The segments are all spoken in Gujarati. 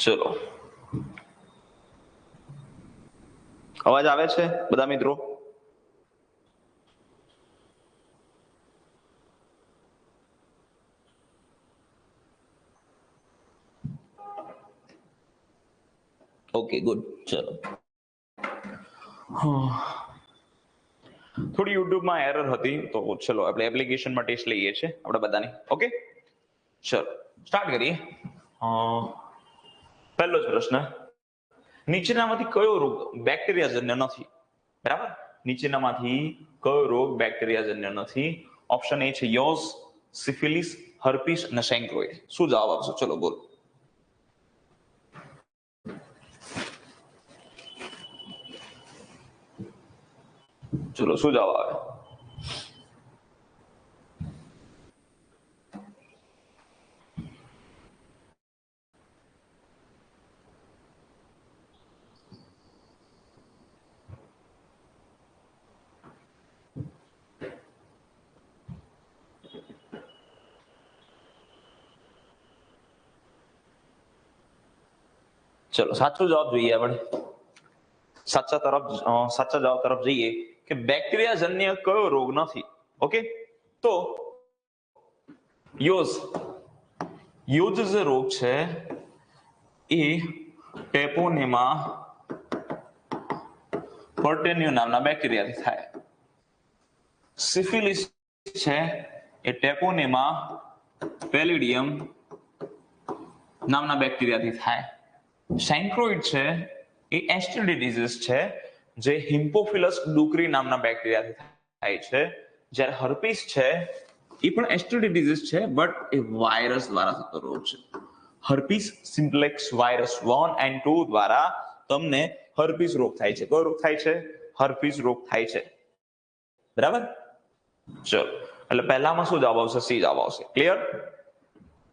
ચલો, અવાજ આવે છે બધા મિત્રો? Okay, good. ચલો, થોડી યુટ્યુબમાં એરર હતી, તો ચલો આપણે એપ્લિકેશનમાં ટેસ્ટ લઈએ છીએ આપણે બધાની. ઓકે, ચલો સ્ટાર્ટ કરીએ. પહેલો જ પ્રશ્ન, નીચેનામાંથી કયો રોગ બેક્ટેરિયાજન્ય નથી? બરાબર, નીચેનામાંથી કયો રોગ બેક્ટેરિયાજન્ય નથી? ઓપ્શન એ છે યોઝ, સિફિલિસ, હર્પીસ અને સેન્ક્રોઇડ. શું જવાબ આપશો? ચલો બોલો. ચલો, શું જવાબ આવે? ચલો, સાચો જવાબ જોઈએ આપણે. સાચા જવાબ તરફ જઈએ કે બેક્ટેરિયાજન્ય કયો રોગ નથી. ઓકે, તો યોઝ જે રોગ છે એ ટેપોનેમા પર્ટેન્યુ નામના બેક્ટેરિયાથી થાય. સિફિલિસ છે એ ટેપોનેમા પેલિડિયમ નામના બેક્ટેરિયાથી થાય. સેન્ક્રોઇડ છે એ એસટીડી ડિઝીઝ છે જે હિમ્પોફિલસ ડુક્રી નામના બેક્ટેરિયાથી થાય છે. જ્યારે હર્પીસ છે એ પણ એસટીડી ડિઝીઝ છે, બટ એ વાયરસ દ્વારા થતો રોગ છે. હર્પીસ સિમ્પ્લેક્સ વાયરસ 1 and 2 દ્વારા તમને હર્પીસ રોગ થાય છે. કયો રોગ થાય છે? હર્પીસ રોગ થાય છે. બરાબર, ચલો, એટલે પહેલામાં શું જવાબ આવશે? સી જવાબ આવશે. ક્લિયર?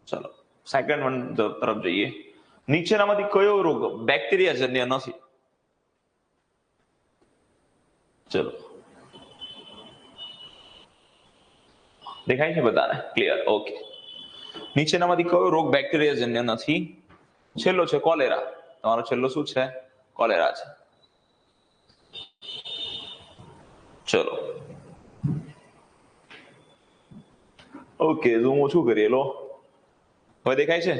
ચલો, સેકન્ડ વન તરફ જઈએ. નીચેનામાંથી કયો રોગ બેક્ટેરિયાજન્ય નથી? ચલો, દેખાય છે બધાને? ક્લિયર? ઓકે. નીચેનામાંથી કયો રોગ બેક્ટેરિયાજન્ય નથી? છેલ્લો છે કોલેરા. તમારો છેલ્લો શું છે? કોલેરા છે. ચલો, ઓકે, ઝૂમ ઓછું કરીએ લો. હવે દેખાય છે?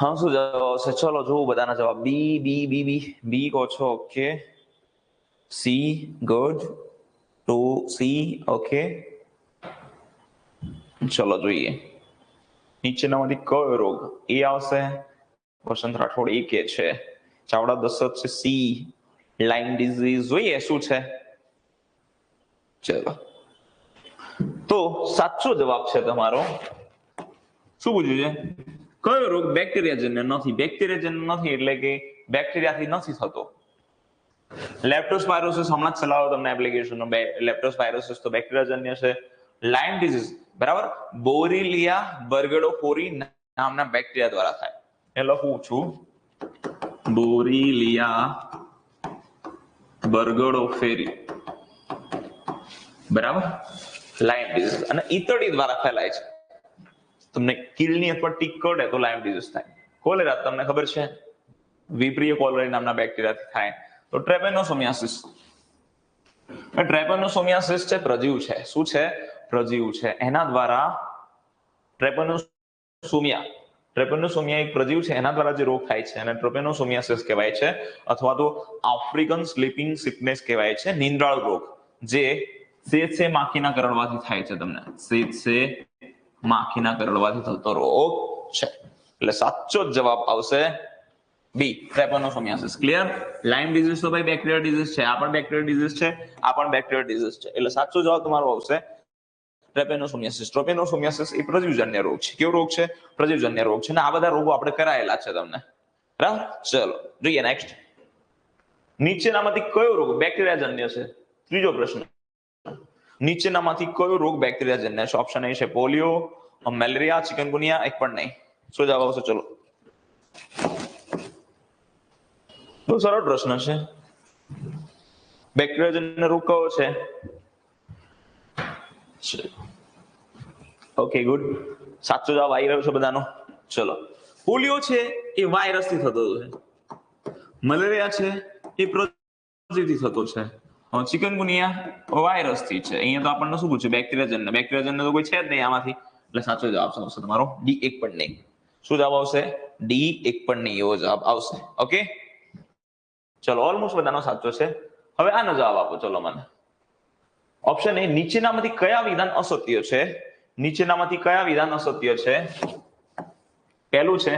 હા, શું જવાબ આવશે? ચલો જોવું બધાના જવાબ. બી બી બી બી બી કહો છો. Okay, C, good. 2 C. Okay, ચલો જોઈએ. નીચેનામાંથી કયો રોગ? એ આવશે. વસંત રાઠોડ એ કે છે. ચાવડા દશરથ છે સી, લાઇમ ડિઝીઝ. જોઈએ શું છે. ચલો, તો સાચો જવાબ છે તમારો. શું પૂછ્યું છે? કયો રોગ બેક્ટેરિયાજન્ય નથી? બેક્ટેરિયાજન્ય નથી એટલે કે બેક્ટેરિયાથી નથી થતો. લેપ્ટોસ્પાયરોસિસ હમણાં જ ચલાવો તમને એપ્લિકેશનનો. લેપ્ટોસ્પાયરોસિસ તો બેક્ટેરિયાજન્ય છે. લાઇમ ડિઝીઝ, બરાબર, બોરીલિયા બર્ગેડોફોરી નામના બેક્ટેરિયા દ્વારા થાય. એ લખું છું, બોરીલિયા બર્ગેડોફેરી, બરાબર, લાઇમ ડિઝીઝ. અને ઈતળી દ્વારા ફેલાય છે. તમને કિડની અથવા ટીક કરડે તો લાઇમ ડિઝીઝ થાય. કોલેરા તમને ખબર છે, વિપ્રિય કોલેરી નામના બેક્ટેરિયાથી થાય. તો ટ્રેપેનોસોમિયાસિસ. ટ્રેપેનોસોમિયાસિસ છે પ્રજીવ છે. શું છે? પ્રજીવ છે. એના દ્વારા ટ્રેપેનોસોમિયા એક પ્રજીવ છે, એના દ્વારા જે રોગ થાય છે અને ટ્રેપેનોસોમિયાસિસ કહેવાય છે, અથવા તો આફ્રિકન સ્લીપિંગ સિકનેસ કહેવાય છે, નિંદ્રાળ રોગ, જે સેસે માખીના કરડવાથી થાય છે. તમને સેસે માખીના કરડવાથી થતો રોગ છે. એટલે સાચો જવાબ આવશે બી, ટ્રેપેનોસોમિયાસિસ. ક્લિયર? લાઇમ ડિઝીઝ તો ભાઈ બેક્ટેરિયલ ડિઝીઝ છે, આ પણ બેક્ટેરિયલ ડિઝીઝ છે, આ પણ બેક્ટેરિયલ ડિઝીઝ છે. એટલે સાચો જવાબ તમારો આવશે ટ્રેપેનોસોમિયાસિસ. ટ્રેપેનોસોમિયાસિસ એ પ્રજીવજન્ય રોગ છે. કેવો રોગ છે? પ્રજીવજન્ય રોગ છે. ને આ બધા રોગો આપણે કરાયેલા છે તમને. બરાબર, ચલો જોઈએ નેક્સ્ટ. નીચેનામાંથી કયો રોગ બેક્ટેરિયાજન્ય છે? ત્રીજો પ્રશ્ન, નીચેનામાંથી કયો રોગ બેક્ટેરિયાજન્ય છે? ઓપ્શન એ છે પોલિયો, મેલેરિયા, ચિકનગુનિયા. એક પણ નહીં. શું જવાબ આવશે? ચલો, બહુ સરળ પ્રશ્ન છે. બેક્ટેરિયાજન્ય રોગ કયો છે? ઓકે ગુડ, સાચો જવાબ આવી રહ્યો છે બધાનો. ચલો, પોલિયો છે એ વાયરસ થી થતો છે, મલેરિયા છે એ પ્રજાતિથી થતો છે, ચિકનગુનિયા વાયરસ થી છે. અહીંયા તો આપણને શું પૂછ્યું? બેક્ટેરિયાજન્ય તો કોઈ છે જ નહીં આમાંથી, એટલે સાચો જવાબ આવશે તમારો ડી 1 પણ નહીં. શું જવાબ આવશે? ડી 1 પણ નહીં, એવો જવાબ આવશે. ઓકે ચલો, ઓલમોસ્ટ બધાનો સાચો છે. હવે આનો જવાબ આપો ચલો મને. ઓપ્શન એ, નીચેનામાંથી કયા વિધાન અસત્ય છે? નીચેનામાંથી કયા વિધાન અસત્ય છે? પહેલું છે,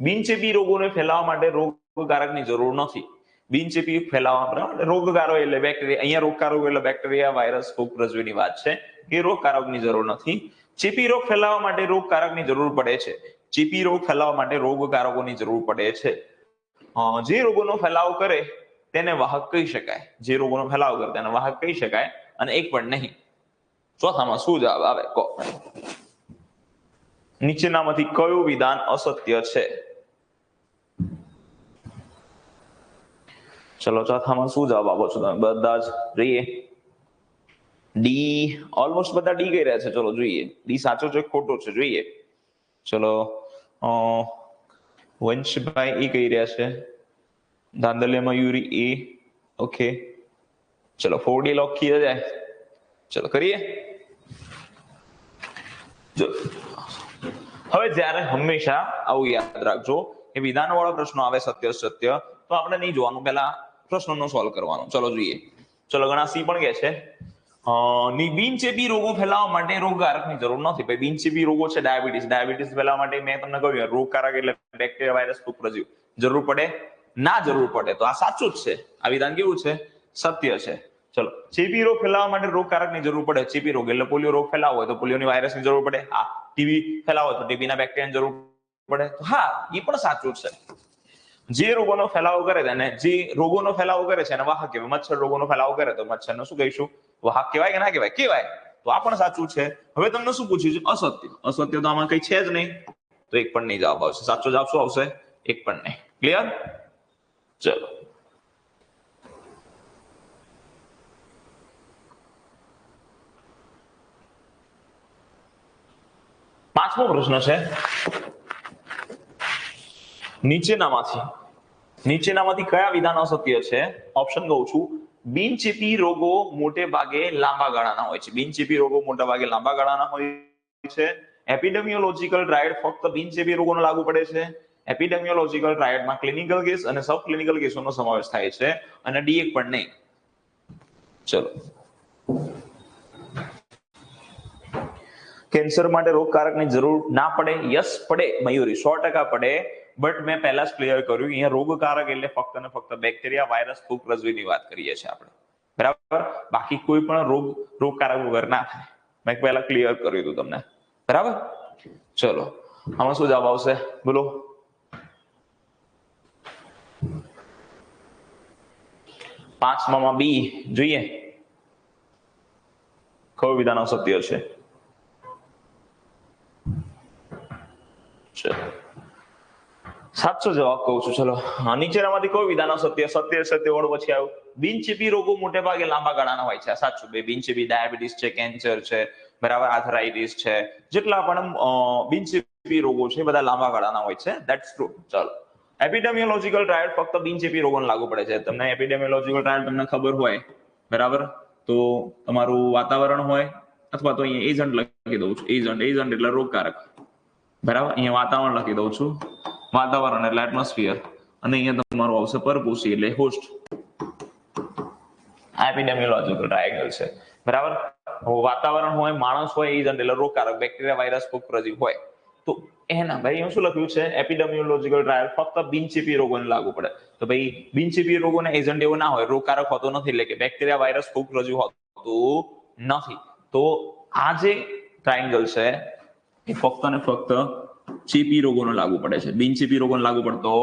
બિનચેપી રોગોને ફેલાવવા માટે રોગકારકની જરૂર નથી. બિનચેપી ફેલાવવા રોગકારો એટલે બેક્ટેરિયા, અહીંયા રોગકારક એટલે બેક્ટેરિયા, વાયરસ, ફૂગ, પ્રજવીની વાત છે, એ રોગકારકની જરૂર નથી. ચેપી રોગ ફેલાવવા માટે રોગકારકની જરૂર પડે છે. ચેપી રોગ ફેલાવવા માટે રોગકારકોની જરૂર પડે છે. જે રોગોનો ફેલાવ કરે તેને વાહક કહી શકાય. જે રોગોનો ફેલાવ કરે તેને વાહક કહી શકાય, અને એક પણ નહીં. ચોથામાં શું જવાબ આવે કહો? નીચેનામાંથી કયું વિધાન અસત્ય છે? ચલો, ચોથામાં શું જવાબ આપો છો તમે બધા જ? જોઈએ, ડી. ઓલમોસ્ટ બધા ડી કહી રહ્યા છે. ચલો જોઈએ, ડી સાચો છે ખોટો છે જોઈએ. ચલો, વંશભાઈ એ કહી રહ્યા છે, ધાંધલ્ય મયુરી એ. ઓકે ચલો, 4D લોક કિયા જાય. ચલો કરીએ. હવે જ્યારે હંમેશા આવું યાદ રાખજો કે વિધાન વાળો પ્રશ્નો આવે સત્ય સત્ય, તો આપણે નહીં જોવાનું, પહેલા પ્રશ્નનો સોલ્વ કરવાનો. ચલો જોઈએ. ચલો, ઘણા સી પણ કહે છે બિનચેપી રોગો ફેલાવવા માટે રોગકારકની જરૂર નથી. ભાઈ બિનચેપી રોગો છે ડાયાબિટીસ ફેલાવવા માટે મેં તમને કહ્યું રોગકારક એટલે બેક્ટેરિયા, વાયરસ, ફૂગ, પ્રજીવ. જરૂર પડે? ના જરૂર પડે. તો આ સાચું જ છે. આ વિધાન કેવું છે? સત્ય છે. ચલો, ચેપી રોગ ફેલાવવા માટે રોગકારકની જરૂર પડે. ચેપી રોગ એટલે પોલિયો રોગ ફેલાવો હોય તો પોલિયોની વાયરસની જરૂર પડે. હા, ટીબી ફેલાવો તો ટીબીના બેક્ટેરિયાની જરૂર પડે. તો હા, એ પણ સાચું છે. જે રોગોનો ફેલાવો કરે છે, જે રોગોનો ફેલાવો કરે છે એને વાહક કહેવાય. મચ્છર રોગોનો ફેલાવો કરે તો મચ્છરને શું કહીશું? વાહક કહેવાય કે ના કહેવાય? કહેવાય. તો આ પણ સાચું છે. હવે તમને શું પૂછ્યું છે? અસત્ય. અસત્ય તો આમાં કઈ છે જ નહીં, તો એક પણ નહીં જવાબ આવશે. સાચો જવાબ શું આવશે? એક પણ નહીં. ક્લિયર? ચલો, પાંચમો પ્રશ્ન છે, નીચેનામાંથી કયા વિધાન અસત્ય છે? ઓપ્શન કહું છું. બિનચેપી રોગો મોટે ભાગે લાંબા ગાળાના હોય છે. બિનચેપી રોગો મોટા ભાગે લાંબા ગાળાના હોય છે. એપિડેમિયોલોજીકલ ટ્રાયડ ફક્ત બિનચેપી રોગોને લાગુ પડે છે. એપિડેમિયોલોજીકલ ટ્રાયડમાં ક્લિનિકલ કેસ અને સબ ક્લિનિકલ કેસોનો સમાવેશ થાય છે. અને ડી 1 પણ નહીં. ચલો, કેન્સર માટે રોગકારકની જરૂર ના પડે? યસ પડે મયુરી, 100% પડે. બટ મેં પહેલા જ ક્લિયર કર્યું, અહીંયા રોગકારક એટલે ફક્ત ને ફક્ત બેક્ટેરિયા, વાયરસ, ફૂગ, પ્રજવીની વાત કરીએ છીએ આપણે. બરાબર? બાકી કોઈ પણ રોગકારક વગર ના થાય. મેં પહેલા ક્લિયર કર્યું હતું તમને. બરાબર? ચલો, આમાં શું જવાબ આવશે બોલો? પાંચમામાં બી જોઈએ, કયું વિધાન અસત્ય છે? સાચો જવાબ કહું છું. ચલો, નીચેનામાંથી કોઈ વિધાન અસત્ય? સત્ય વાળું પછી આવ્યું. બિનચેપી રોગો મોટે ભાગે લાંબા ગાળાના હોય છે. સાચું. બે બિનચેપી ડાયાબિટીસ છે, કેન્સર છે, બરાબર, આર્થરાઇટિસ છે, જેટલા પણ બિનચેપી રોગો છે બધા લાંબા ગાળાના હોય છે. That's true. ચલો, એપિડેમિયોલોજીકલ ટ્રાયલ ફક્ત બિનચેપી રોગોને લાગુ પડે છે. તમને એપિડેમિયોલોજીકલ ટ્રાયલ તમને ખબર હોય, બરાબર, તો તમારું વાતાવરણ હોય, અથવા તો અહીંયા એજન્ટ લખી દઉં છું. એજન્ટ એટલે રોગકારક. બરાબર, અહીંયા વાતાવરણ લખી દઉં છું. વાતાવરણ એટલે એટમોસ્ફિયર, અને અહીંયા તમારું આવશે પરપોષી એટલે હોસ્ટ. એપિડેમિયોલોજીકલ ટ્રાયેંગલ છે. બરાબર, વાતાવરણ હોય, માણસ હોય, એજન્ટ એટલે રોગકારક, બેક્ટેરિયા, વાયરસ, ફૂગ, પ્રજીવ હોય. તો એના ભાઈ શું લખ્યું છે? એપિડેમિયોલોજીકલ ટ્રાયલ ફક્ત બિનચેપી રોગોને લાગુ પડે. તો ભાઈ બિનચેપી રોગોને એજન્ટ એવો ના હોય, રોગકારક હોતો નથી, એટલે કે બેક્ટેરિયા, વાયરસ, ફૂગ, પ્રજીવ હોતું નથી. તો આ જે ટ્રાયેંગલ છે એ ફક્ત ને ફક્ત ચેપી રોગોને લાગુ પડે છે. બિનચેપી રોગોને લાગુ પડતો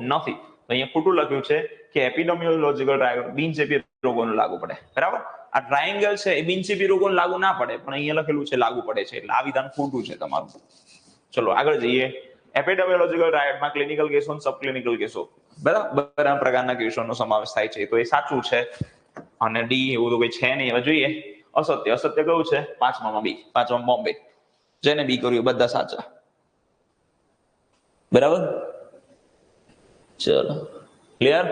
નથી. તો અહીંયા ખોટું લખ્યું છે કે એપિડેમિયોલોજીકલ ટ્રાયેંગલ બિનચેપી રોગોને લાગુ પડે. બરાબર, આ ટ્રાયેંગલ છે એ બિનચેપી રોગોને લાગુ ના પડે, પણ અહીંયા લખેલું છે લાગુ પડે છે, એટલે આ વિધાન ખોટું છે તમારું. ચલો આગળ જઈએ. એપિડેમિયોલોજીકલ ટ્રાયડમાં ક્લિનિકલ કેસો અને સબ ક્લિનિકલ કેસો, બરાબર, આ પ્રકારના કેસોનો સમાવેશ થાય છે. તો એ સાચું છે. અને ડી એવું તો કઈ છે નહીં. હવે જોઈએ અસત્ય. અસત્ય કયું છે? પાંચમામાં બી. પાંચમાં બોમ્બે. જેને બી કર્યું બધા સાચા. બરાબર, ચલો ક્લિયર.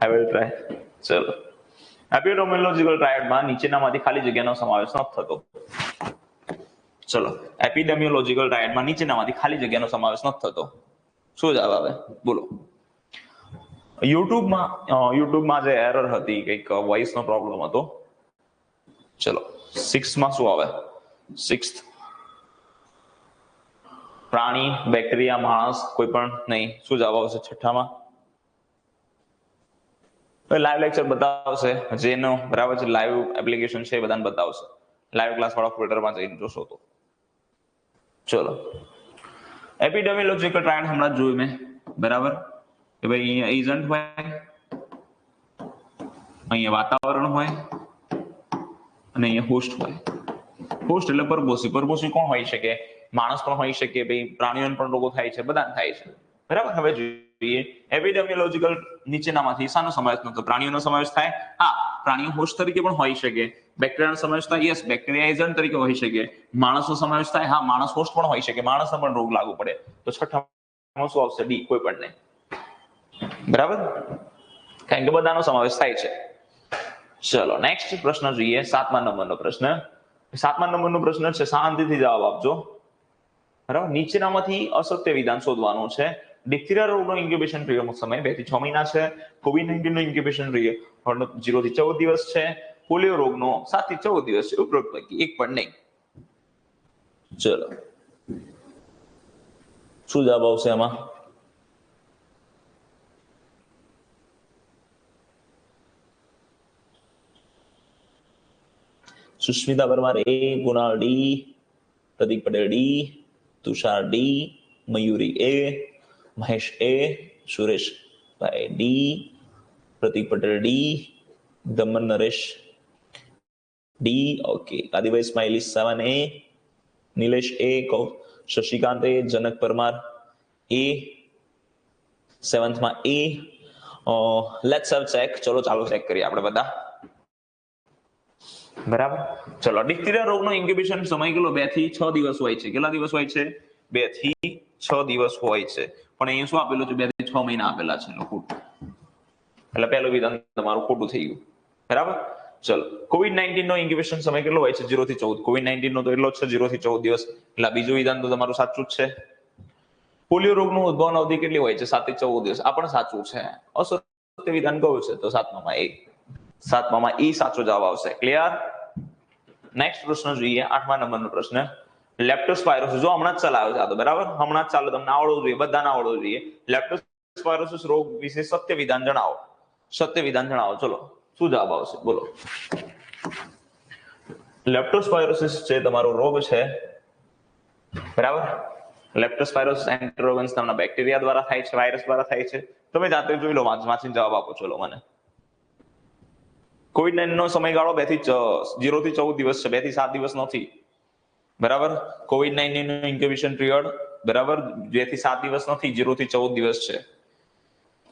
I will try. ચલો, એપિડેમિયોલોજીકલ ટ્રાયડમાં નીચેનામાંથી ખાલી જગ્યાનો સમાવેશ નથી થતો. ચલો, એપિડેમિયોલોજીકલ ટ્રાયડમાં નીચેનામાંથી ખાલી જગ્યાનો સમાવેશ નથી થતો. શું જવાબ આવે બોલો? યુટ્યુબમાં જે એરર હતી, કંઈક વોઇસનો પ્રોબ્લેમ હતો. ચલો, 6 માં શું આવે? 6 પ્રાણી, બેક્ટેરિયા, માણસ, કોઈ પણ નહીં. શું જવાબ આવશે 6માં? લાઈવ લેક્ચર બતાવશે, જેનો બરાબર છે લાઈવ એપ્લિકેશન છે એ બધાને બતાવશે. લાઈવ ક્લાસ વાળા ફોલ્ડરમાં જઈને જોશો તો. ચલો, એપિડેમિયોલોજીકલ ટ્રાયડ હમણાં જોયું મેં, બરાબર કે ભાઈ અહીંયા એજન્ટ હોય, અહીંયા વાતાવરણ હોય અને અહીંયા હોસ્ટ હોય. હોસ્ટ એટલે પરપોષી. પરપોષી કોણ હોઈ શકે? માણસ પણ હોઈ શકે, ભાઈ પ્રાણીઓને પણ રોગો થાય છે, બધાને થાય છે. બરાબર, હવે જોઈએ એપિડેમિયોલોજીકલ નીચેનામાંથી શાનો સમાવેશ નતો? પ્રાણીઓનો સમાવેશ થાય? હા, પ્રાણીઓ હોસ્ટ તરીકે પણ હોઈ શકે. બેક્ટેરિયાનો સમાવેશ થાય? યસ, બેક્ટેરિયા એજન્ટ તરીકે હોઈ શકે. માણસનો સમાવેશ થાય? હા, માણસ હોસ્ટ પણ હોઈ શકે, માણસને પણ રોગ લાગુ પડે. તો 6માં શું આવશે? ડી, કોઈ પણ નહીં. બરાબર, કારણ કે બધાનો સમાવેશ થાય છે. ચલો નેક્સ્ટ પ્રશ્ન જોઈએ, 7મા નંબરનો પ્રશ્ન. 7મા નંબરનો પ્રશ્ન છે, શાંતિથી જવાબ આપજો. બરાબર, નીચેનામાંથી અસત્ય વિધાન શોધવાનું છે. ડિપ્થેરિયા રોગનો ઇન્ક્યુબેશન પિરિયડનો સમય 2 થી 6 મહિના છે. કોવિડ-19 નો ઇન્ક્યુબેશન પિરિયડ 0 થી 14 દિવસ છે. પોલિયો રોગનો 7 થી 14 દિવસ છે. ઉપરોક્ત પૈકી એક પણ નહીં. ચલો, શું જવાબ આવશે આમાં? Sushmita Parmar A, Kunal D, Pratik Patel D, Tushar D, Mayuri A, Mahesh A, Suresh bhai D, Pratik Patel D, Daman Naresh D. Okay, Adibhai smiley 7 A, Nilesh A, Shashikant A, Janak Parmar A, 7th માં એ. Let's have check. ચલો ચાલો ચેક કરીએ આપણે બધા. બરાબર, ચલો, ડિપ્થેરિયા રોગનો ઇન્ક્યુબેશન સમય કેટલો? 2 થી 6 દિવસ હોય છે. કેટલા દિવસ હોય છે? 2 થી 6 દિવસ હોય છે. પણ અહીંયા શું આપેલું છે? 2 થી 6 મહિના આપેલા છે. એટલે પહેલું વિધાન તમારું ખોટું થઈ ગયું. બરાબર, ચલો, કોવિડ-19 નો ઇન્ક્યુબેશન સમય કેટલો હોય છે? 0 થી 14. કોવિડ-19 નો તો એટલો જ છે, 0 થી 14 દિવસ. એટલે બીજું વિધાન તો તમારું સાચું જ છે. પોલિયો રોગનું ઉદ્ભવન અવધિ કેટલી હોય છે? 7 થી 14 દિવસ. આ પણ સાચું છે. અસત્ય વિધાન કયું છે? તો 7માં એ. 7માં એ સાચો જવાબ આવશે. ક્લિયર. નેક્સ્ટ પ્રશ્ન જોઈએ, 8મા નંબરનો પ્રશ્ન. લેપ્ટોસ્પાયરોસિસ, જો હમણાં જ ચલાવ્યો છે આ તો, બરાબર, હમણાં જ ચાલો, તમને આવડવું જોઈએ, બધાને આવડવું જોઈએ. લેપ્ટોસ્પાયરોસિસ રોગ વિશે સત્ય વિધાન જણાવો. સત્ય વિધાન જણાવો. ચલો, શું જવાબ આવશે બોલો? લેપ્ટોસ્પાયરોસિસ છે તમારો રોગ છે, બરાબર. લેપ્ટોસ્પાયરોસિસ એન્ટેરોગન્સ નામના બેક્ટેરિયા દ્વારા થાય છે, વાયરસ દ્વારા થાય છે. તમે જાતે જોઈ લો, વાંચીને જવાબ આપો. ચલો મને. કોવિડ-19 નો સમયગાળો 0 થી 14 દિવસ છે, 2 થી 7 દિવસ નથી. બરાબર, કોવિડ-19 નો ઇન્ક્યુબેશન પિરિયડ, બરાબર, 2 થી 7 દિવસ નથી, 0 થી 14 દિવસ છે.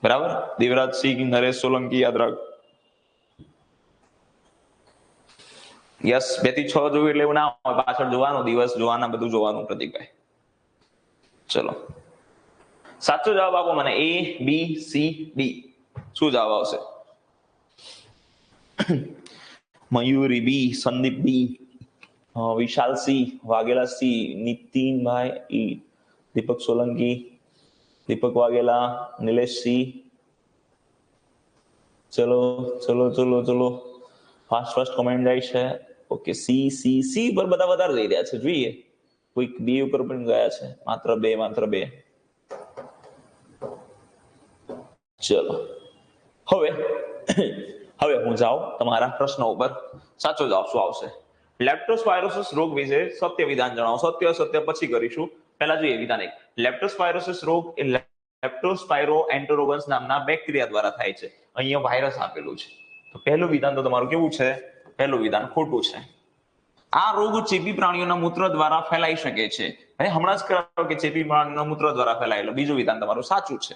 બરાબર, દેવરાજ સિંહ, નરેશ સોલંકી યાદ રાખ. યસ, 2 થી 6 જોયું એટલે એવું ના હોય, પાછળ જોવાનું, દિવસ જોવાના, બધું જોવાનું પ્રતિકભાઈ. ચલો, સાચો જવાબ આપો મને. A, B, C, D. શું જવાબ આવશે? મયુરી બી, સંદીપ બી, વિશાલ સી, વાઘેલા સી, નીતિનભાઈ ઈ, દીપક સોલંકી, દીપક વાઘેલા, નિલેશ સી. ચલો ચલો ચલો ચલો, ફાસ્ટ કોમેન્ટ જાય છે. ઓકે, સી સી સી પર બધા વધારે જઈ રહ્યા છે. જોઈએ, કોઈક બી ઉપર પણ ગયા છે. માત્ર બે. ચલો, હવે હું જાઉં તમારા પ્રશ્નો ઉપર. સાચો જવાબ શું આવશે? લેપ્ટોસ્પાયરોસિસ રોગ વિશે સત્ય વિધાન જણાવો. સત્ય અસત્ય પછી કરીશું. પહેલા જોઈએ વિધાન 1. લેપ્ટોસ્પાયરોસિસ રોગ એ લેપ્ટોસ્પાયરો એન્ટેરોગન્સ નામના બેક્ટેરિયા દ્વારા થાય છે. અહીંયા વાયરસ આપેલું છે. તો પહેલું વિધાન તો તમારું કેવું છે? પહેલું વિધાન ખોટું છે. આ રોગ ચેપી પ્રાણીઓના મૂત્ર દ્વારા ફેલાઈ શકે છે. હમણાં જ કરાવો કે ચેપી પ્રાણીઓના મૂત્ર દ્વારા ફેલાયેલો. બીજું વિધાન તમારું સાચું છે.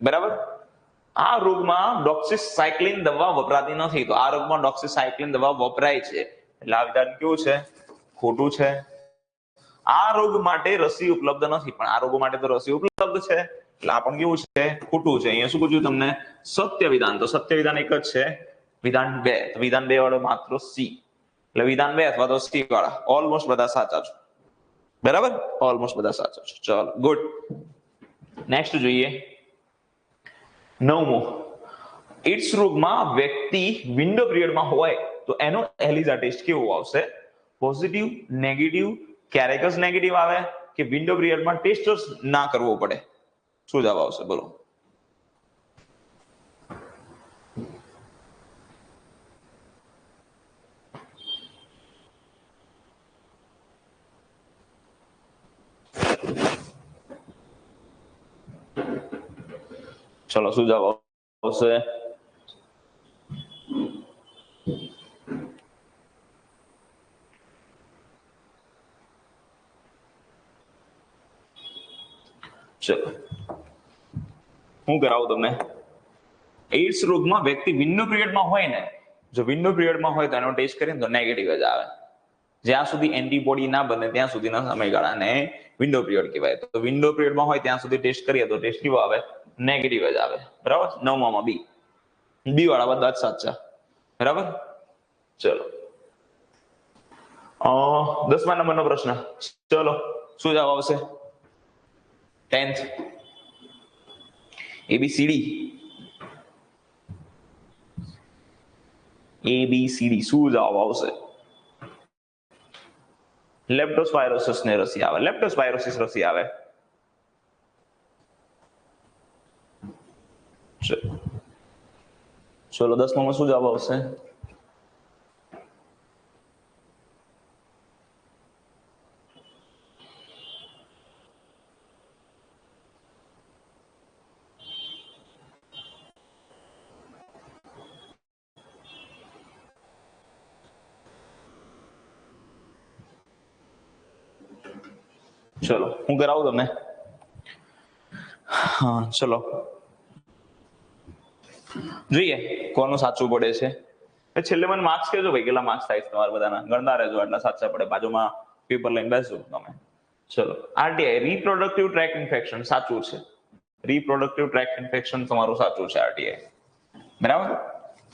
બરાબર, આ રોગમાં ડોક્સિસાયક્લિન દવા વપરાતી નથી, તો આ રોગમાં ડોક્સિસાયક્લિન દવા વપરાય છે, એટલે આ વિધાન કેવું છે? ખોટું છે. આ રોગ માટે રસી ઉપલબ્ધ નથી, પણ આ રોગો માટે તો રસી ઉપલબ્ધ છે, એટલે આ પણ કેવું છે? ખોટું છે. અહીંયા શું પૂછ્યું તમને? સત્ય વિધાન. તો સત્ય વિધાન એક જ છે, વિધાન 2. તો વિધાન 2 વાળો માત્ર સી, એટલે વિધાન 2 અથવા તો સી વાળા ઓલમોસ્ટ બધા સાચા છે. બરાબર, ઓલમોસ્ટ બધા સાચા છે. ચલો ગુડ. નેક્સ્ટ જોઈએ 9મો. એડ્સ રોગમાં વ્યક્તિ વિન્ડો પિરિયડમાં હોય તો એનો એલિઝા ટેસ્ટ કેવો આવશે? પોઝિટિવ, નેગેટિવ, ક્યારેક જ નેગેટિવ આવે કે વિન્ડો પિરિયડમાં ટેસ્ટ જ ના કરવો પડે? શું જવાબ આવશે બોલો? ચલો શું જવાબ આવશે? ચલો હું કરાવું તમને. એડ્સ રોગમાં વ્યક્તિ વિન્ડો પિરિયડમાં હોય ને, જો વિન્ડો પિરિયડમાં હોય તો એનો ટેસ્ટ કરીએ તો નેગેટિવ જ આવે. જ્યાં સુધી એન્ટીબોડી ના બને ત્યાં સુધીના સમયગાળાને વિન્ડો પિરિયડ કહેવાય. તો વિન્ડો પિરિયડમાં હોય ત્યાં સુધી ટેસ્ટ કરીએ તો ટેસ્ટ કેવો આવે? નેગેટિવ જ આવે. બરાબર. 9માં બી, બી વાળા બધા જ સાચા. બરાબર. ચલો 10મા નંબરનો પ્રશ્ન. ચલો શું જવાબ આવશે? 10th ABCD. ABCD શું જવાબ આવશે? લેપ્ટોસ્પાયરોસિસ ને રસી આવે. લેપ્ટોસ્પાયરોસિસ રસી આવે. ચલો 10માં શું જવાબ આવશે? ચલો હું કરાવું તમને. હા ચલો જોઈએ કોનું સાચું પડે છે. છેલ્લે મને માર્ક્સ કહેજો ભાઈ, કેટલા માર્ક્સ થાય છે તમારા બધાના. ગણતા રહેજો, એટલા સાચા પડે. બાજુમાં પેપર લઈને બેસજો તમે. ચલો આરટીઆઈ રીપ્રોડક્ટિવ ટ્રેક ઇન્ફેક્શન સાચું છે. રીપ્રોડક્ટિવ ટ્રેક ઇન્ફેક્શન તમારું સાચું છે આરટીઆઈ. બરાબર.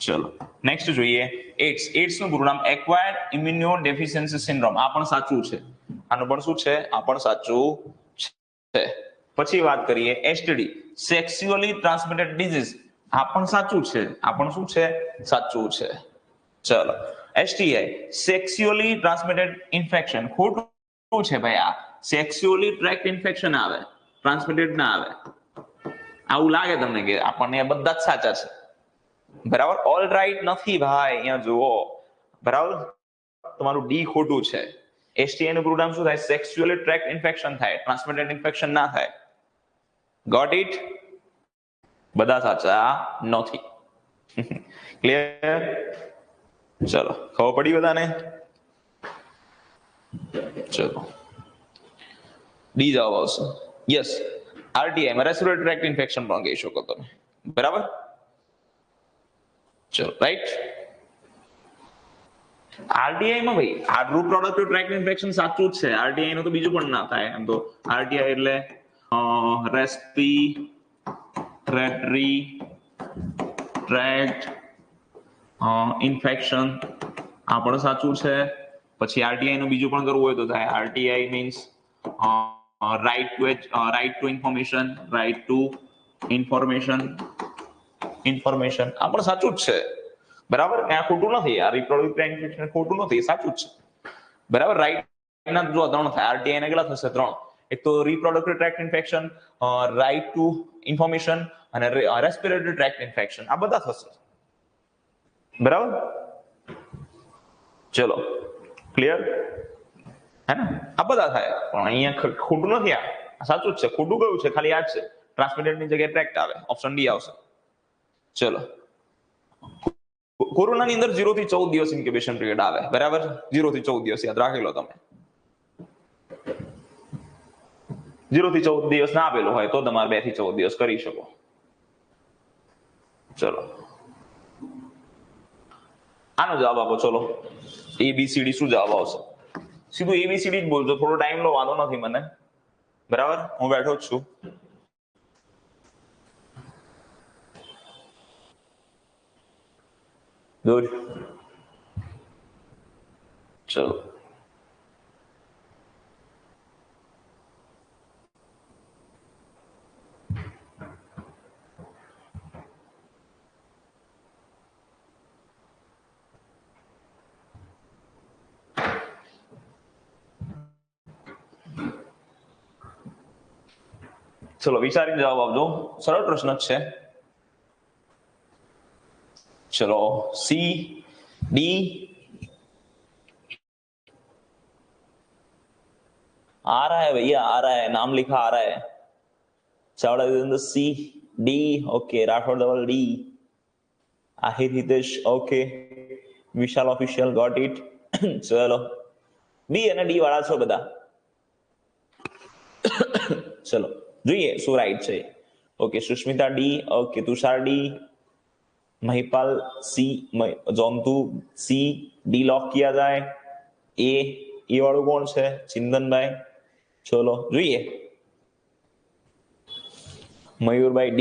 ચલો નેક્સ્ટ જોઈએ એડ્સ. એડ્સ નું પૂરું નામ એક્વાયર્ડ ઇમ્યુનો ડેફિશિયન્સી સિન્ડ્રોમ. આ પણ સાચું છે. આનું પણ શું છે? આ પણ સાચું છે. પછી વાત કરીએ એસટીડી, સેક્સ્યુઅલી ટ્રાન્સમિટેડ ડિઝીઝ. આ પણ સાચું છે. આ પણ શું છે? સાચું છે. ચલો એસટીઆઈ સેક્સ્યુઅલી ટ્રાન્સમિટેડ ઇન્ફેક્શન ખોટું છે ભાઈ. આ સેક્સ્યુઅલી ટ્રેક્ટ ઇન્ફેક્શન આવે, ટ્રાન્સમિટેડ ના આવે. આવું લાગે તમને કે આપણને બધા જ સાચા છે. બરાબર. ઓલ રાઈટ નથી ભાઈ, અહીંયા જુઓ. બરાબર. તમારું ડી ખોટું છે. એસટીઆઈ નું પૂરું નામ શું થાય? સેક્સ્યુઅલી ટ્રેક્ટ ઇન્ફેક્શન થાય, ટ્રાન્સમિટેડ ઇન્ફેક્શન ના થાય. Got it? બધા સાચા નથી. ક્લિયર? ચલો ખબર પડી બધાને? ચલો ડી જવાબ આવશે. યસ, આરટીઆઈ માં રેસ્પિરેટરી ટ્રેક્ટ ઇન્ફેક્શન પણ કહી શકો તમે. બરાબર. ચલો રાઈટ. આરટીઆઈ માં ભાઈ આ રીપ્રોડક્ટિવ ટ્રેક્ટ ઇન્ફેક્શન સાચું જ છે. આરટીઆઈ નું તો બીજું પણ ના થાય એમ તો. આરટીઆઈ એટલે રેસ્પિરેટરી ટ્રેક્ટ ઇન્ફેક્શન. આ પણ સાચું છે. પછી આરટીઆઈ નું બીજું પણ કરવું હોય તો થાય. RTI means right to information, right to information. આ પણ સાચું જ છે. બરાબર. આ ખોટું નથી. આ રીપ્રોડક્ટિવ ઇન્ફેક્શન ખોટું નથી, સાચું જ છે. બરાબર. રાઈટ ના જો 3 થાય. આરટીઆઈ ના કેટલા થશે? 3. એક તો reproductive tract infection, right to information અને રેસ્પિરેટરી ટ્રેક્ટ ઇન્ફેક્શન. આ બધા થશે. બરાબર. ચલો ક્લિયર હે ને? આ બધા થાય પણ અહીંયા ખોટું નથી. આ સાચું જ છે. ખોટું કયું છે? ખાલી આ જ છે. ટ્રાન્સમિટેડ ની જગ્યાએ ટ્રેક્ટ આવે. ઓપ્શન ડી આવશે. ચલો કોરોનાની અંદર 0 થી 14 દિવસ ઇન્ક્યુબેશન પીરિયડ આવે. બરાબર. 0 થી 14 દિવસ યાદ રાખી લો તમે. 0 થી 14 દિવસ ના આપેલું હોય તો તમારે 2 થી 14 દિવસ કરી શકો. ચલો આનો જવાબ આપો. ચલો ABCD શું જવાબ આવશે? સીધું ABCD જ બોલજો, થોડો ટાઈમ લો, વાંધો નથી મને. બરાબર, હું બેઠો જ છું. ગુડ. ચલો ચલો વિચારીને જવાબ આપજો, સરળ પ્રશ્ન જ છે. चलो C D आ रहा है भैया, आ रहा है, नाम लिखा आ रहा है. Chavda is C D. Okay, Rathore double D. Ahir Hitesh okay. Vishal official got it. चलो B અને D વાળા છો બધા. चलो જોઈએ શું રાઈટ છે. Okay, Sushmita D. Okay, Tushar D. Mahipal C. जोंतु C. D lock किया जाए. ए वाળું કોણ છે? ચિંતનભાઈ. ચલો જોઈએ. મયુરભાઈ D.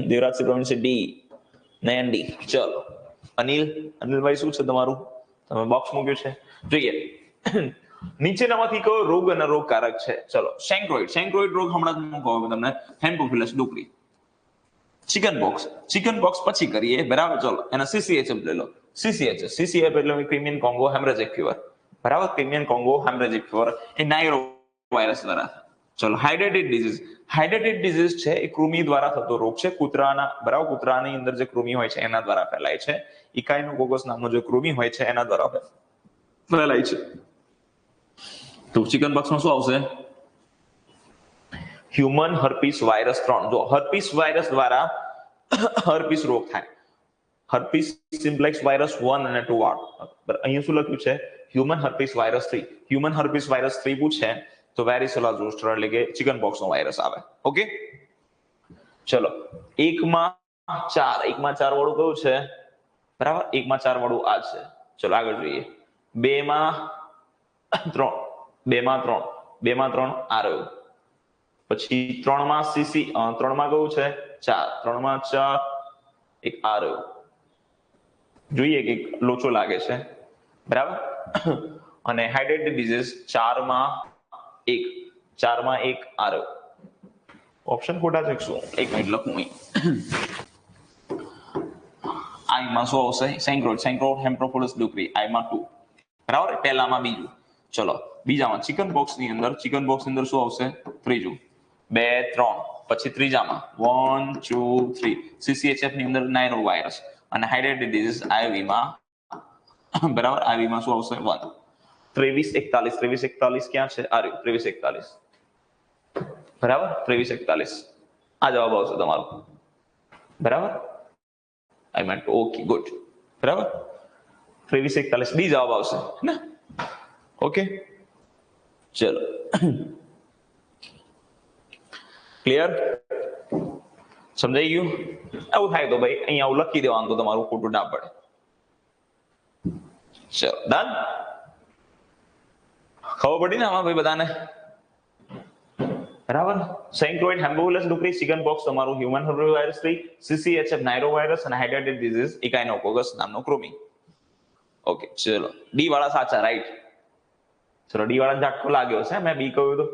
દેવરાજ સિંહ પ્રવીણ છે D. નયન D. ચલો અનિલભાઈ શું છે તમારું? તમે બોક્સ મૂક્યું છે, જોઈએ. નીચેનામાંથી કયો રોગ અને રોગકારક છે? ચલો સેન્ક્રોઇડ રોગ હમણાં હું કહું તમને. હેમોફિલસ ડુક્રી. ચિકન બોક્સ પછી કરીએ, બરાબર. ચલો એના CCHF લઈ લો. CCHF એટલે ક્રિમિયન કોંગો હેમરેજિક ફીવર, બરાબર. ક્રિમિયન કોંગો હેમરેજિક ફીવર એ નાયરો વાયરસ દ્વારા. ચલો હાઇડ્રેટેડ ડિઝીઝ છે એ કૃમિ દ્વારા થતો રોગ છે. કૂતરાના, બરાબર, કૂતરાની અંદર જે કૃમિ હોય છે એના દ્વારા ફેલાય છે. ઇકાઇનોકોકસ નામનો જે કૃમિ હોય છે એના દ્વારા ફેલાય છે. તો ચિકન બોક્સમાં શું આવશે? Human herpes virus 3. જો હર્પીસ વાયરસ દ્વારા હર્પીસ રોગ થાય. હર્પીસ સિમ્પ્લેક્સ વાયરસ 1 અને 2 વાળો. અહીંયા શું લખ્યું છે? Human herpes virus 3. Human herpes virus 3 પૂછે તો વેરીસેલા ઝોસ્ટર એટલે કે ચિકન બોક્સ નો વાયરસ આવે. ઓકે, ચલો 1 માં 4 વાળું કયું છે? બરાબર, 1 માં 4 વાળું આ છે. ચલો આગળ જોઈએ. 2 માં 3 આ રહ્યું. પછી 3 માં CC 3 માં કયું છે? 4. 3 માં 4 એક આ રહ્યું. જોઈએ કે લોચો લાગે છે, બરાબર. અને હાઇડ્રેટેડ ડિઝીઝ 4 માં 1 આ રહ્યું. ઓપ્શન ખોટા છે શું? એક મિનિટ લખું અહીં. આઈમાં શું આવશે? સેન્ક્રોઇડ હેમોફિલસ ડુક્રી. આઈમાં 2, બરાબર. પહેલામાં બીજું. ચલો બીજામાં ચિકન બોક્સ ની અંદર શું આવશે? ત્રીજું. 2 3 પછી ત્રીજામાં 1 2 3 CCHF ની અંદર નાયરો વાયરસ અને હાઇડ્રેટેડ ડિઝીઝ IV માં, બરાબર. IV માં શું આવશે? 1. 23 41 ક્યાં છે? આ રહ્યું 23 41, બરાબર. 23 41 આ જવાબ આવશે તમારો, બરાબર. આઈ મેન્ટ ઓકે, ગુડ, બરાબર. 23 41 બી જવાબ આવશે ને? ઓકે, ચલો ક્લિયર? સમજાઈ ગયું? આવું થાય તો ભાઈ અહીંયા આવું લખી દેવાનું તો તમારું ખોટું ના પડે. ચલો ડન. ખબર પડી ને આમાં ભાઈ બધાને? બરાબર. Chancroid haemophilus ducreyi, chickenpox તમારું human herpes virus 3, CCHF nairovirus અને હાઇડ્રેટેડ ડિઝીઝ ઇકાઇનોકોકસ નામનો કૃમિ. ઓકે, ચલો ડી વાળા સાચા, રાઈટ. ચલો ડી વાળા ઝાટકો લાગ્યો છે, મેં બી કહ્યું તો.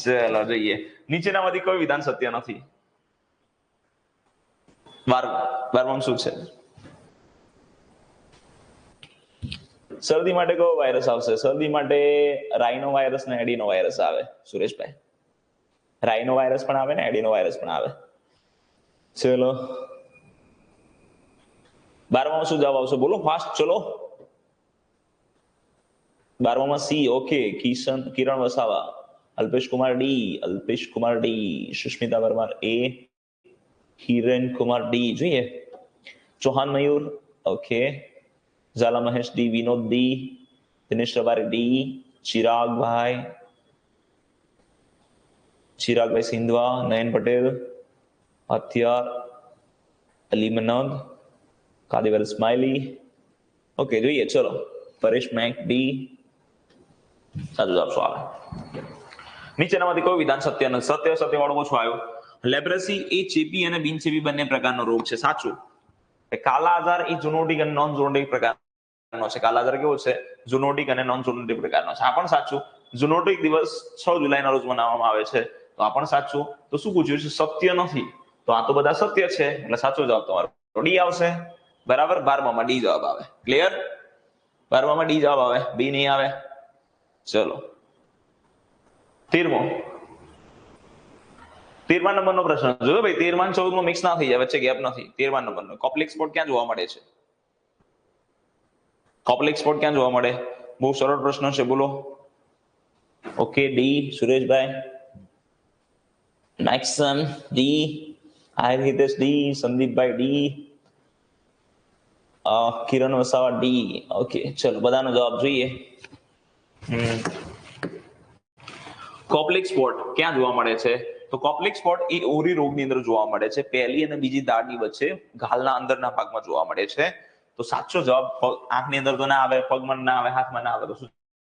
ચલો જોઈએ. નીચેનામાંથી કોઈ વિધાન સત્ય નથી? 12 શું છે? શરદી માટે કયો વાયરસ આવશે? શરદી માટે રાઇનો વાયરસ ને એડિનો વાયરસ આવે. સુરેશભાઈ, રાઇનો વાયરસ પણ આવે ને એડિનો વાયરસ પણ આવે. ચલો 12 શું જવાબ આવશે? બોલો ફાસ્ટ. ચલો 12 C. Okay, Kiran Vasava, Alpesh Kumar D, Sushmita Parmar A, Hiren Kumar D. જોઈએ. Chauhan Mayur okay, Zala Mahesh D, Vinod D, Dinesh Rabari D, Chiragbhai Sindhva, Nayan Patel, હથિયાર અલીમનદ, કાદિવર સ્માઇલી. ઓકે, જોઈએ ચલો. પરેશ મેક ડી સાચો જવાબ શું આવે? નીચેનામાંથી કોઈ વિધાન સત્ય નથી? સત્ય વાળું ઓછું આવ્યું. લેબ્રેસી એ ચેપી અને બિનચેપી બંને પ્રકારનો રોગ છે. સાચું. કાલા આજાર એ ઝૂનોટિક અને નોન ઝૂનોટિક પ્રકારનો છે. કાલા આજાર કેવો છે? ઝૂનોટિક અને નોન ઝૂનોટિક પ્રકારનો છે. આ પણ સાચું. ઝૂનોટિક દિવસ 6 જુલાઈના રોજ મનાવવામાં આવે છે, તો આ પણ સાચું. તો શું પૂછ્યું છે? સત્ય નથી. તો આ તો બધા સત્ય છે, એટલે સાચો જવાબ તમારો ડી આવશે. બરાબર. 12માં ડી જવાબ આવે. ક્લિયર? 12માં ડી જવાબ આવે, બી નહીં આવે. ચલો 13મા નંબરનો પ્રશ્ન જોયો ભાઈ. 13માં અને 14માં મિક્સ ના થઈ જાય, વચ્ચે ગેપ નથી. 13મા નંબરનો કોપ્લિક સ્પોટ ક્યાં જોવા મળે છે? કોપ્લિક સ્પોટ ક્યાં જોવા મળે? બહુ સરળ પ્રશ્ન છે, બોલો. Okay, D Sureshbhai. Next D Ahir Hitesh D, Sandeepbhai D, Kiran Vasava D. Okay ચલો, બધાનો જવાબ જોઈએ. કોપ્લિક સ્પોટ ક્યાં જોવા મળે છે? તો કોપ્લિક સ્પોટ એ ઓરી રોગની અંદર જોવા મળે છે. પહેલી અને બીજી દાળની વચ્ચે ગાલના અંદરના ભાગમાં જોવા મળે છે. તો સાચો જવાબ આંખની અંદર તો ના આવે, પગમાં ના આવે, હાથમાં ના આવે, તો શું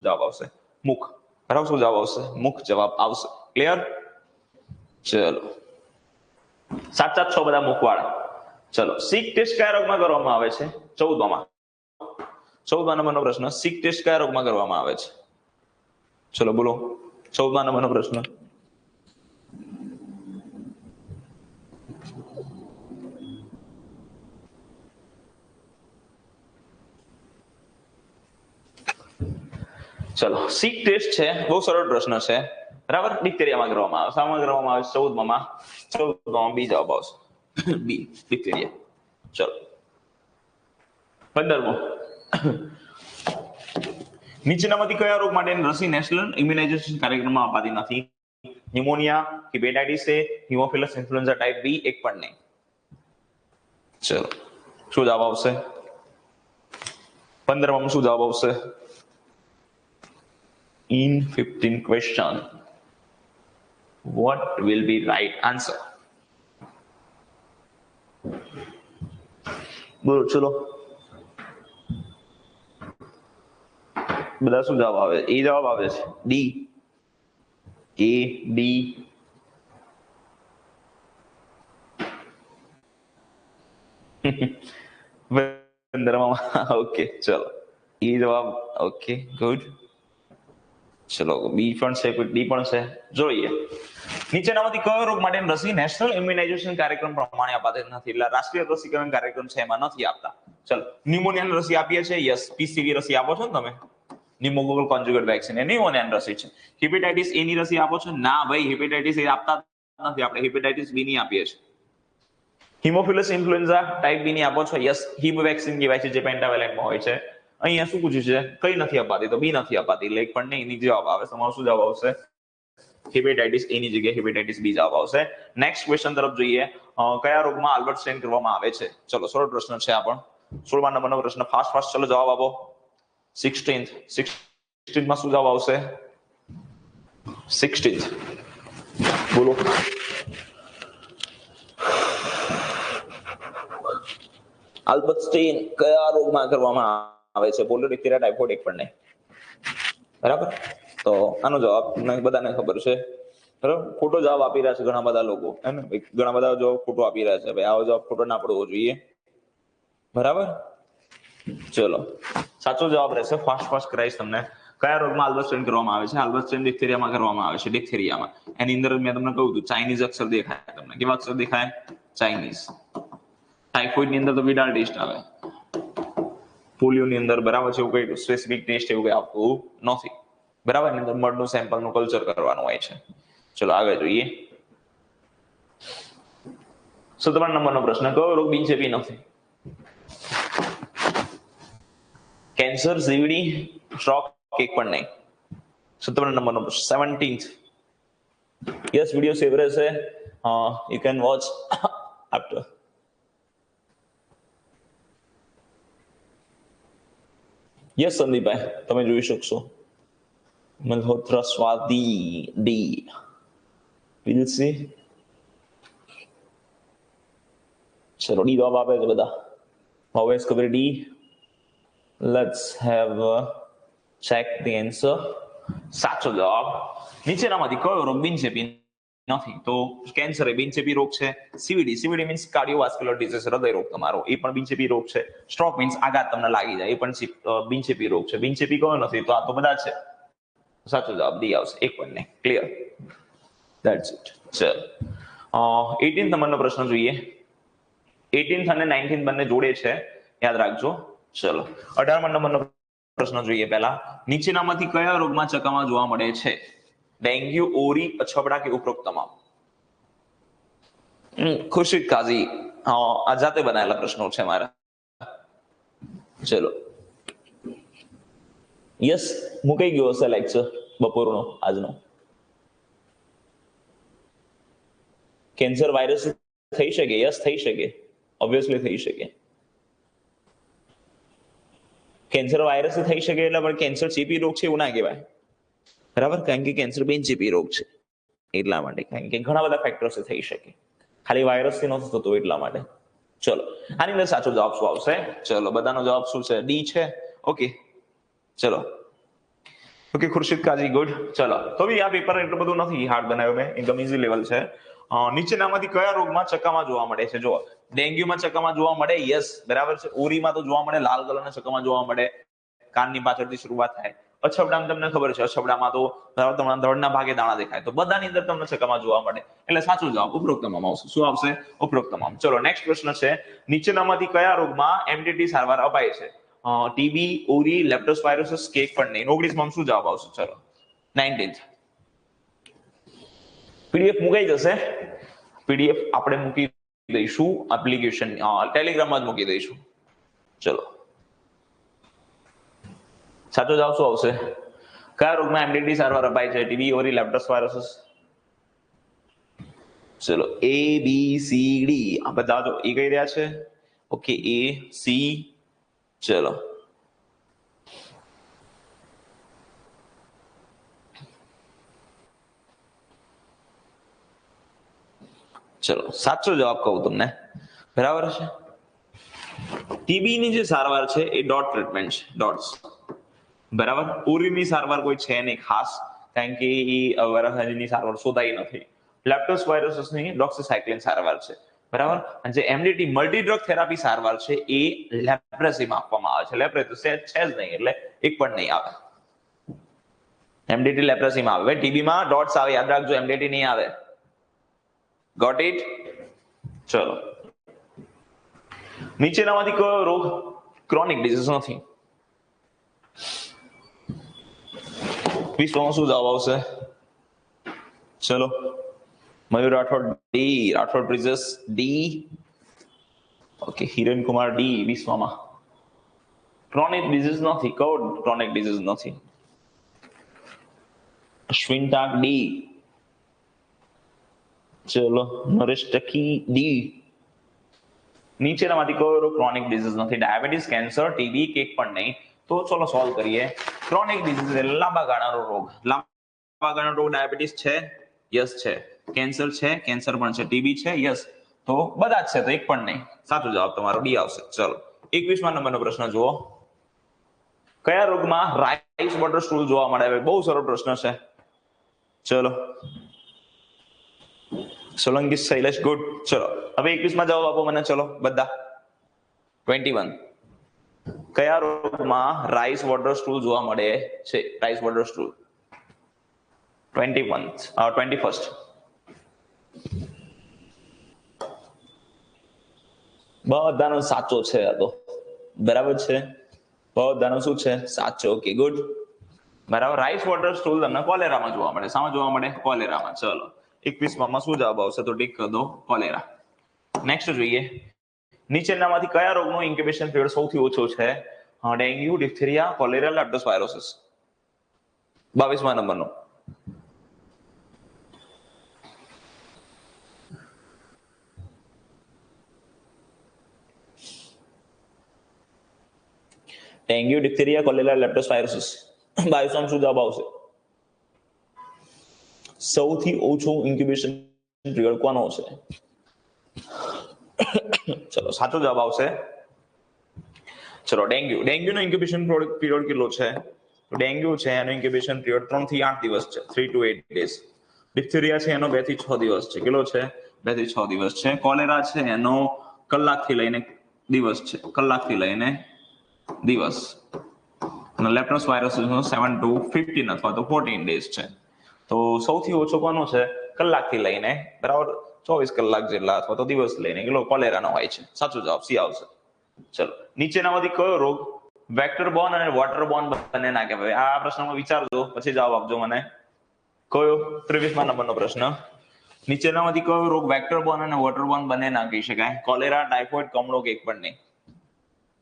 જવાબ આવશે? મુખ. બરાબર, શું જવાબ આવશે? મુખ જવાબ આવશે. ક્લિયર? ચલો 7 6 બધા મુખવાળા. ચલો, સીક ટેસ્ટ કયા રોગમાં કરવામાં આવે છે? 14મા નંબરનો પ્રશ્ન. સીક ટેસ્ટ કયા રોગમાં કરવામાં આવે છે? ચલો બોલો. 14મા નંબરનો પ્રશ્ન. ચલો, સીક ટેસ્ટ છે, બહુ સરળ પ્રશ્ન છે. બરાબર. ડિપ્થેરિયામાં કરવામાં આવે. શામાં કરવામાં આવે? 14માં બી જવાબ આવશે. બી, ડિપ્થેરિયા. ચલો 15મો. નીચેનામાંથી કયા રોગ માટેની રસી નેશનલ ઇમ્યુનાઇઝેશન કાર્યક્રમમાં અપાતી નથી? Pneumonia, hepatitis A, haemophilus influenza type B, એક પણ નહીં. ચલો શું જવાબ આવશે? 15માં શું જવાબ આવશે? In 15 question, what will be right answer? બોલો ચલો. બધા શું જવાબ આવે? એ જવાબ આવે છે. ડી, એ, ડી. ઓકે ચલો, એ જવાબ. Okay good. ચલો બી પણ છે, કોઈ ડી પણ છે. જોઈએ નીચેનામાંથી કયો રોગ માટેની રસી નેશનલ ઇમ્યુનાઇઝેશન કાર્યક્રમ પ્રમાણે અપાતી નથી? એટલે રાષ્ટ્રીય રસીકરણ કાર્યક્રમ છે એમાં નથી આપતા. ચલો, ન્યુમોનિયાની રસી આપીએ છીએ. યસ. પીસીવી રસી આપો છો ને તમે? ન્યુમોકોકલ કોન્જુગેટ વેક્સિન એ ન્યુમોનિયાની રસી છે. હિપેટાઇટિસ એ ની રસી આપો છો? ના ભાઈ, હિપેટાઇટિસ એ આપતા નથી. આપણે હિપેટાઇટિસ બી ની આપીએ છીએ. હિમોફિલસ ઇન્ફ્લુએન્ઝા ટાઇપ બી ની આપો છો? યસ. હિમ વેક્સિન કહેવાય છે, જે પેન્ટાવેલેન્ટમાં હોય છે. અહીંયા શું પૂછ્યું છે? કઈ નથી અપાતી, તો બી નથી અપાતી, એટલે એક પણ નહીં. એની જવાબ આવે. તમારો શું જવાબ આવશે? હિપેટાઇટિસ એ ની જગ્યાએ હિપેટાઇટિસ બી જવાબ આવશે. નેક્સ્ટ ક્વેશ્ચન તરફ જોઈએ. કયા રોગમાં આલ્બર્ટ સ્ટેન કરવામાં આવે છે? ચલો સરળ પ્રશ્ન છે આ પણ. 16મા નંબરનો પ્રશ્ન. ફાસ્ટ ચલો જવાબ આપો. 16માં શું જવાબ આવશે? 16 બોલો. આલ્બર્ટ સ્ટેન કયા રોગમાં કરવામાં આવે છે? પોલિયોડિપ્થેરિયા, ટાઇફોઇડ, એક પણ નહીં. બરાબર. તો આનો જવાબ બધાને ખબર છે. બરાબર. ખોટો જવાબ આપી રહ્યા છે ઘણા બધા લોકો, હે ને? ઘણા બધા જવાબ ખોટો આપી રહ્યા છે. ભાઈ આવો જવાબ ખોટો ના પડવો જોઈએ. બરાબર. ચલો, સાચો જવાબ રહેશે. ફાસ્ટ કરાઈશ તમને. કયા રોગમાં આલ્બર્ટ સ્ટેન કરવામાં આવે છે? આલ્બર્ટ સ્ટેન ડિપ્થેરિયામાં કરવામાં આવે છે. ડિપ્થેરિયામાં. એની અંદર મેં તમને કહ્યું હતું, ચાઇનીઝ અક્ષર દેખાય તમને. કેવા અક્ષર દેખાય? ચાઇનીઝ. ટાઇફોઇડ ની અંદર તો વિડાલ ટેસ્ટ આવે. પોલિયો ની અંદર બરાબર છે, એવું કઈ સ્પેસિફિક ટેસ્ટ એવું કઈ આવતું નથી. બરાબર. એની અંદર મડનું સેમ્પલનું કલ્ચર કરવાનું હોય છે. ચલો આગળ જોઈએ. 17 નંબરનો પ્રશ્ન. કયો રોગ બિનચેપી નથી? કેન્સર, સીવીડી, સ્ટ્રોક, એક પણ નહીં. 17 નંબરનો પ્રશ્ન. 17th. યસ, વિડિયો સેવ રહેશે. You can watch after. Yes Sandeepbhai, તમે જોઈ શકશો. Malhotra Swadi D. Will see. ચલો ડી જવાબ આપે છે બધા. always cover D. Let's have check the answer. સાચો જવાબ. નીચેનામાંથી કયો રોગ બિનચેપી નથી? તો કેન્સર એ બિનચેપી રોગ છે. સીવીડી મીન્સ કાર્ડિયોવાસ્ક્યુલર ડિઝીઝ, હૃદય રોગ તમારો, એ પણ બિનચેપી રોગ છે. સ્ટ્રોક મીન્સ આઘાત તમને લાગી જાય, એ પણ બિનચેપી રોગ છે. બિનચેપી કયો નથી? તો આ તો બધા છે. સાચો જવાબ ડી આવશે. એક પણ નહીં. ક્લિયર? That's it. ચલ 18 નંબરનો પ્રશ્ન જોઈએ. 18th અને 19th બંને જોડે છે, યાદ રાખજો. ચલો 18 નંબરનો પ્રશ્ન જોઈએ. પહેલા, નીચેનામાંથી કયા રોગમાં ચકામા જોવા મળે છે? ડેન્ગ્યુ, ઓરી, અછબડા કે ઉપરોક્ત તમામ? ખુરશીદ કાઝી આ જાતે બનાવેલા પ્રશ્નો છે મારા. ચલો યસ, મુકાઈ ગયો હશે લેક્ચર બપોરનો આજનો. કેન્સર વાયરસ થઈ શકે? યસ થઈ શકે, ઓબ્વિયસલી થઈ શકે. કેન્સર વાયરસ થઈ શકે એટલે પણ કેન્સર ચેપી રોગ છે એવું ના કહેવાય, બરાબર? કારણ કે કેન્સર બિનચેપી રોગ છે એટલા માટે, કારણ કે ઘણા બધા ફેક્ટર્સ થઈ શકે, ખાલી વાયરસથી નથી થતું એટલા માટે. ચલો આની અંદર સાચો જવાબ શું આવશે? ચલો બધાનો જવાબ શું છે? ડી છે. ઓકે ચલો ઓકે ખુરશીદ કાજી, ગુડ. ચલો તો બી આ પેપર એટલું બધું નથી હાર્ડ બનાવ્યું મેં, એકદમ ઇઝી લેવલ છે. નીચેનામાંથી કયા રોગમાં ચકામા જોવા મળે છે? જો ડેન્ગ્યુમાં ચકામા જોવા મળે, યસ બરાબર છે. ઓરીમાં તો જોવા મળે, લાલ કલરના ચકામા જોવા મળે, કાનની પાછળથી શરૂઆત થાય. અછબડામાં તમને ખબર છે, અછબડામાં તો તમારા ધડના ભાગે દાણા દેખાય, તો બધાની અંદર તમને ચકામા જોવા મળે. એટલે સાચો જવાબ ઉપરોક્ત તમામ આવશે. શું આવશે? ઉપરોક્ત તમામ. ચલો નેક્સ્ટ પ્રશ્ન છે, નીચેનામાંથી કયા રોગમાં એમડીટી સારવાર અપાય છે? ટીબી, ઓરી, લેપ્ટોસ્પાયરોસિસ કે પણ નહીં? 19માં શું જવાબ આવશે? ચલો 19th. પીડીએફ મુકાઈ જશે. પીડીએફ આપણે મૂકી દઈશું એપ્લિકેશન ટેલિગ્રામમાં જ મૂકી દઈશું. ચલો સાચો જવાબ શું આવશે? કયા રોગમાં એમડીટી સારવાર અપાય છે? TB, ઓરી, leptospirosis? ચલો એ બી સી ડી આ બધા જો એ કહી રહ્યા છે. Okay A C. ચલો ચલો સાચો જવાબ કહું તમને, બરાબર છે. ટીબી ની જે સારવાર છે એ ડોટ ટ્રીટમેન્ટ છે, ડોટ્સ, બરાબર. ઓરીની સારવાર કોઈ છે નહીં ખાસ, કારણ કે એ વાયરસની સારવાર શોધાઈ નથી. લેપ્ટોસ્પાયરોસિસની ડોક્સીસાયક્લિન સારવાર છે, બરાબર. અને જે એમડીટી મલ્ટી ડ્રગ થેરાપી સારવાર છે એ લેપ્રેસીમાં આપવામાં આવે છે. લેપ્રેસી છે જ નહીં એટલે એક પણ નહીં આવે. એમડીટી લેપ્રેસીમાં આવે, ટીબીમાં ડોટ્સ આવે, યાદ રાખજો, એમડીટી નહીં આવે. Got it? ચલો નીચેનામાંથી કયો રોગ ક્રોનિક ડિઝીઝ નથી? વિશ્વમાં શું જવાબ આવશે? ચલો Mayur Rathod D, Rathod Brijesh D. Okay Hiren Kumar D. વિશ્વમાં ક્રોનિક ડિઝીઝ નથી. કયો ક્રોનિક ડિઝીઝ નથી? અશ્વિન ટાક ડી. ચલો નરેશ ટકી ડી. નીચેનામાંથી કયો રોગ ક્રોનિક ડિઝીઝ નથી? ડાયાબિટીસ, કેન્સર, ટીબી કે પણ નહીં? તો ચલો સોલ્વ કરીએ. ક્રોનિક ડિઝીઝ એટલે લાંબા ગાળાનો રોગ. લાંબા ગાળાનો રોગ ડાયાબિટીસ છે? યસ છે. કેન્સર છે? કેન્સર પણ છે. ટીબી છે? યસ. તો બધા જ છે, તો એક પણ નહીં. સાચો જવાબ તમારો ડી આવશે. ચલો 21મા નંબરનો પ્રશ્ન જુઓ. કયા રોગમાં રાઈસ વોટર સ્ટૂલ જોવા મળે? બહુ સરળ પ્રશ્ન છે. ચલો સોલંકી શૈલેષ, ગુડ. ચલો હવે 21માં જવાબ આપો મને. ચલો બધા 21. કયા રોગમાં રાઈસ વોટર સ્ટૂલ જોવા મળે છે? Rice water stool 21st. બધાનો સાચો છે આ તો, બરાબર છે. બધાનો શું છે? સાચો. ઓકે ગુડ, બરાબર. રાઈસ વોટર સ્ટૂલ તમને કોલેરામાં જોવા મળે. શામાં જોવા મળે? કોલેરામાં. ચલો 21માં શું જવાબ આવશે? તો ટીક કરી દો, કોલેરા. નેક્સ્ટ જોઈએ. નીચેનામાંથી કયા રોગનો ઇન્ક્યુબેશન પીરિયડ સૌથી ઓછો છે? Dengue, diphtheria, cholera, leptospirosis? 22મા નંબરનો. Dengue, diphtheria, cholera, leptospirosis? 22માં શું જવાબ આવશે? સૌથી ઓછો ઇન્ક્યુબેશન પીરિયડ કોનો છે? ચલો સાચો જવાબ આવશે ચલો ડેન્ગ્યુ નો ઇન્ક્યુબેશન પીરિયડ કેટલો છે? તો ડેન્ગ્યુ છે એનો ઇન્ક્યુબેશન પીરિયડ 3 થી 8 દિવસ છે, 3 to 8 days. ડિપ્થેરિયા છે એનો 2 થી 6 દિવસ છે. કેટલો છે? 2 થી 6 દિવસ છે. કોલેરા છે એનો કલાકથી લઈને દિવસ છે, કલાકથી લઈને દિવસ. અને લેપ્ટોસ્પાયરોસિસનો 7 to 15 અથવા તો 14 days છે. તો સૌથી ઓછો કોનો છે? કલાકથી લઈને બરાબર 24 કલાક જેટલા અથવા તો દિવસ લઈને કેટલો કોલેરાનો હોય છે. સાચો જવાબ સી આવશે. ચલો નીચેનામાંથી કયો રોગ વેક્ટર બોર્ન અને વોટર બોર્ન બંને ના કહેવાય? આ પ્રશ્નમાં વિચારજો પછી જવાબ આપજો મને. કયો? 23મા નંબરનો પ્રશ્ન. નીચેનામાંથી કયો રોગ વેક્ટર બોર્ન અને વોટર બોર્ન બંને ના કહી શકાય? કોલેરા, ટાઇફોઇડ, કમળો કે એક પણ નહીં?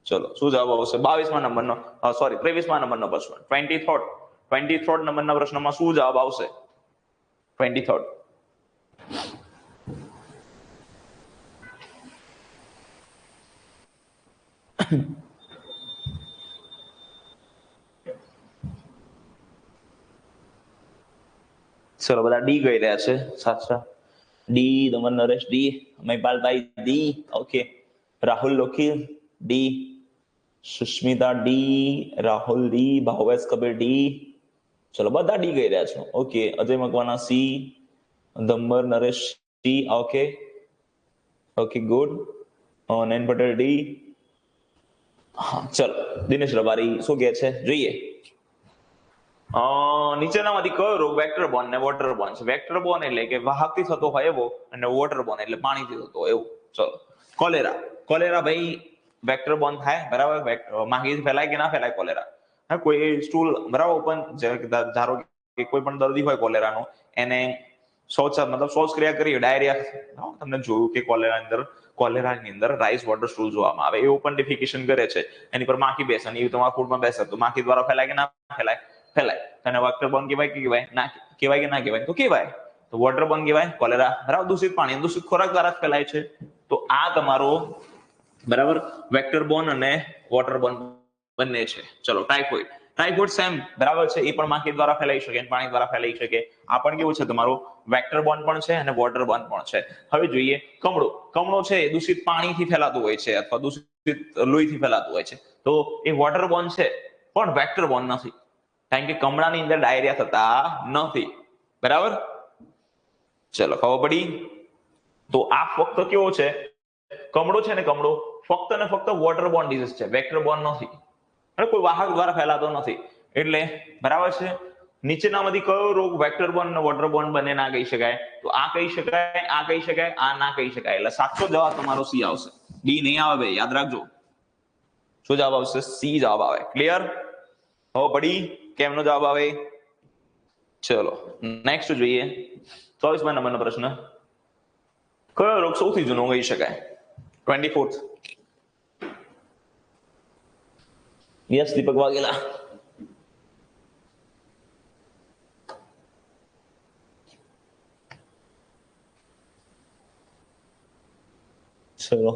ચલો શું જવાબ આવશે? 22મા નંબરનો સોરી 23મા નંબરનો પ્રશ્ન. 23rd નંબરના પ્રશ્નમાં શું જવાબ આવશે? 23rd. ચલો બધા ડી ગઈ રહ્યા છે. સાચા D. Daman Naresh D. Mahipalbhai D. Okay. Rahul Lokhi D. Sushmita D. Rahul D. Bhavesh Kabir D. ચલો બધા ડી ગઈ રહ્યા છો. Okay. Ajay Makwana C. Damber Naresh D. Okay okay good. Nayan Patel D. હા ચલો દિનેશ રબારી શું કહે છે જોઈએ. નીચેનામાંથી કયો રોગ વેક્ટર બોર્ન ને વોટર બોર્ન છે? વેક્ટર બોર્ન એટલે કે વાહકથી થતો હોય એવો, અને વોટર બોર્ન એટલે પાણીથી થતો હોય એવું. ચલો કોલેરા ભાઈ વેક્ટર બોર્ન થાય બરાબર. માહિતી ફેલાય કે ના ફેલાય કોલેરા? હા કોઈ સ્ટૂલ બરાબર ઓપન ધારો કે કોઈ પણ દર્દી હોય કોલેરાનો એને શૌચક્રિયા કરી ડાયરિયા, તમને જોયું કે કોલેરાની અંદર રાઈસ વોટર સ્ટૂલ જોવામાં આવે. એ ઓપન ડિફિકેશન કરે છે, એની પર માખી બેસે અને એ તમારા ફૂડમાં બેસે તો માખી દ્વારા ફેલાય કે ના ફેલાય? ફેલાય. અને વેક્ટર બોર્ન કહેવાય કે કહેવાય ના કહેવાય કે ના કહેવાય? તો કહેવાય. તો વોટર બોર્ન કહેવાય કોલેરા બરાબર. દૂષિત પાણી દૂષિત ખોરાક દ્વારા ફેલાય છે. તો આ તમારો બરાબર વેક્ટર બોર્ન અને વોટર બોર્ન બંને છે. ચલો ટાઇફોઇડ સેમ બરાબર છે. એ પણ માખી દ્વારા ફેલાઈ શકે, પાણી દ્વારા ફેલાઈ શકે. આ પણ કેવું છે તમારું વેક્ટર બોર્ન પણ છે અને વોટર બોર્ન પણ છે. હવે જોઈએ કમળો છે એ દૂષિત પાણીથી ફેલાતું હોય છે અથવા દૂષિત લોહીથી ફેલાતું હોય છે. તો એ વોટર બોર્ન છે પણ વેક્ટર બોર્ન નથી, કારણ કે કમળાની અંદર ડાયરિયા થતા નથી બરાબર. ચલો ખબર પડી. તો આ ફક્ત કેવો છે? કમળો છે ને કમળો ફક્ત ને ફક્ત વોટર બોર્ન ડિઝીઝ છે, વેક્ટર બોર્ન નથી. અને કોઈ વાહક દ્વારા ફેલાતો નથી. એટલે બરાબર છે. નીચેનામાંથી કયો રોગ વેક્ટર બોર્ન અને વોટર બોર્ન બંને ના કહી શકાય? તો આ કહી શકાય, આ કહી શકાય, આ ના કહી શકાય. એટલે સાચો જવાબ તમારો સી આવશે. ડી નહીં આવે ભાઈ, યાદ રાખજો. શું જવાબ આવશે? સી જવાબ આવે. ક્લિયર? હવે પડી કેમનો જવાબ આવે? ચલો નેક્સ્ટ જોઈએ. 24મા નંબરનો પ્રશ્ન. કયો રોગ સૌથી જૂનો કહી શકાય? 24th. યસ દીપક વાઘેલા. ચલો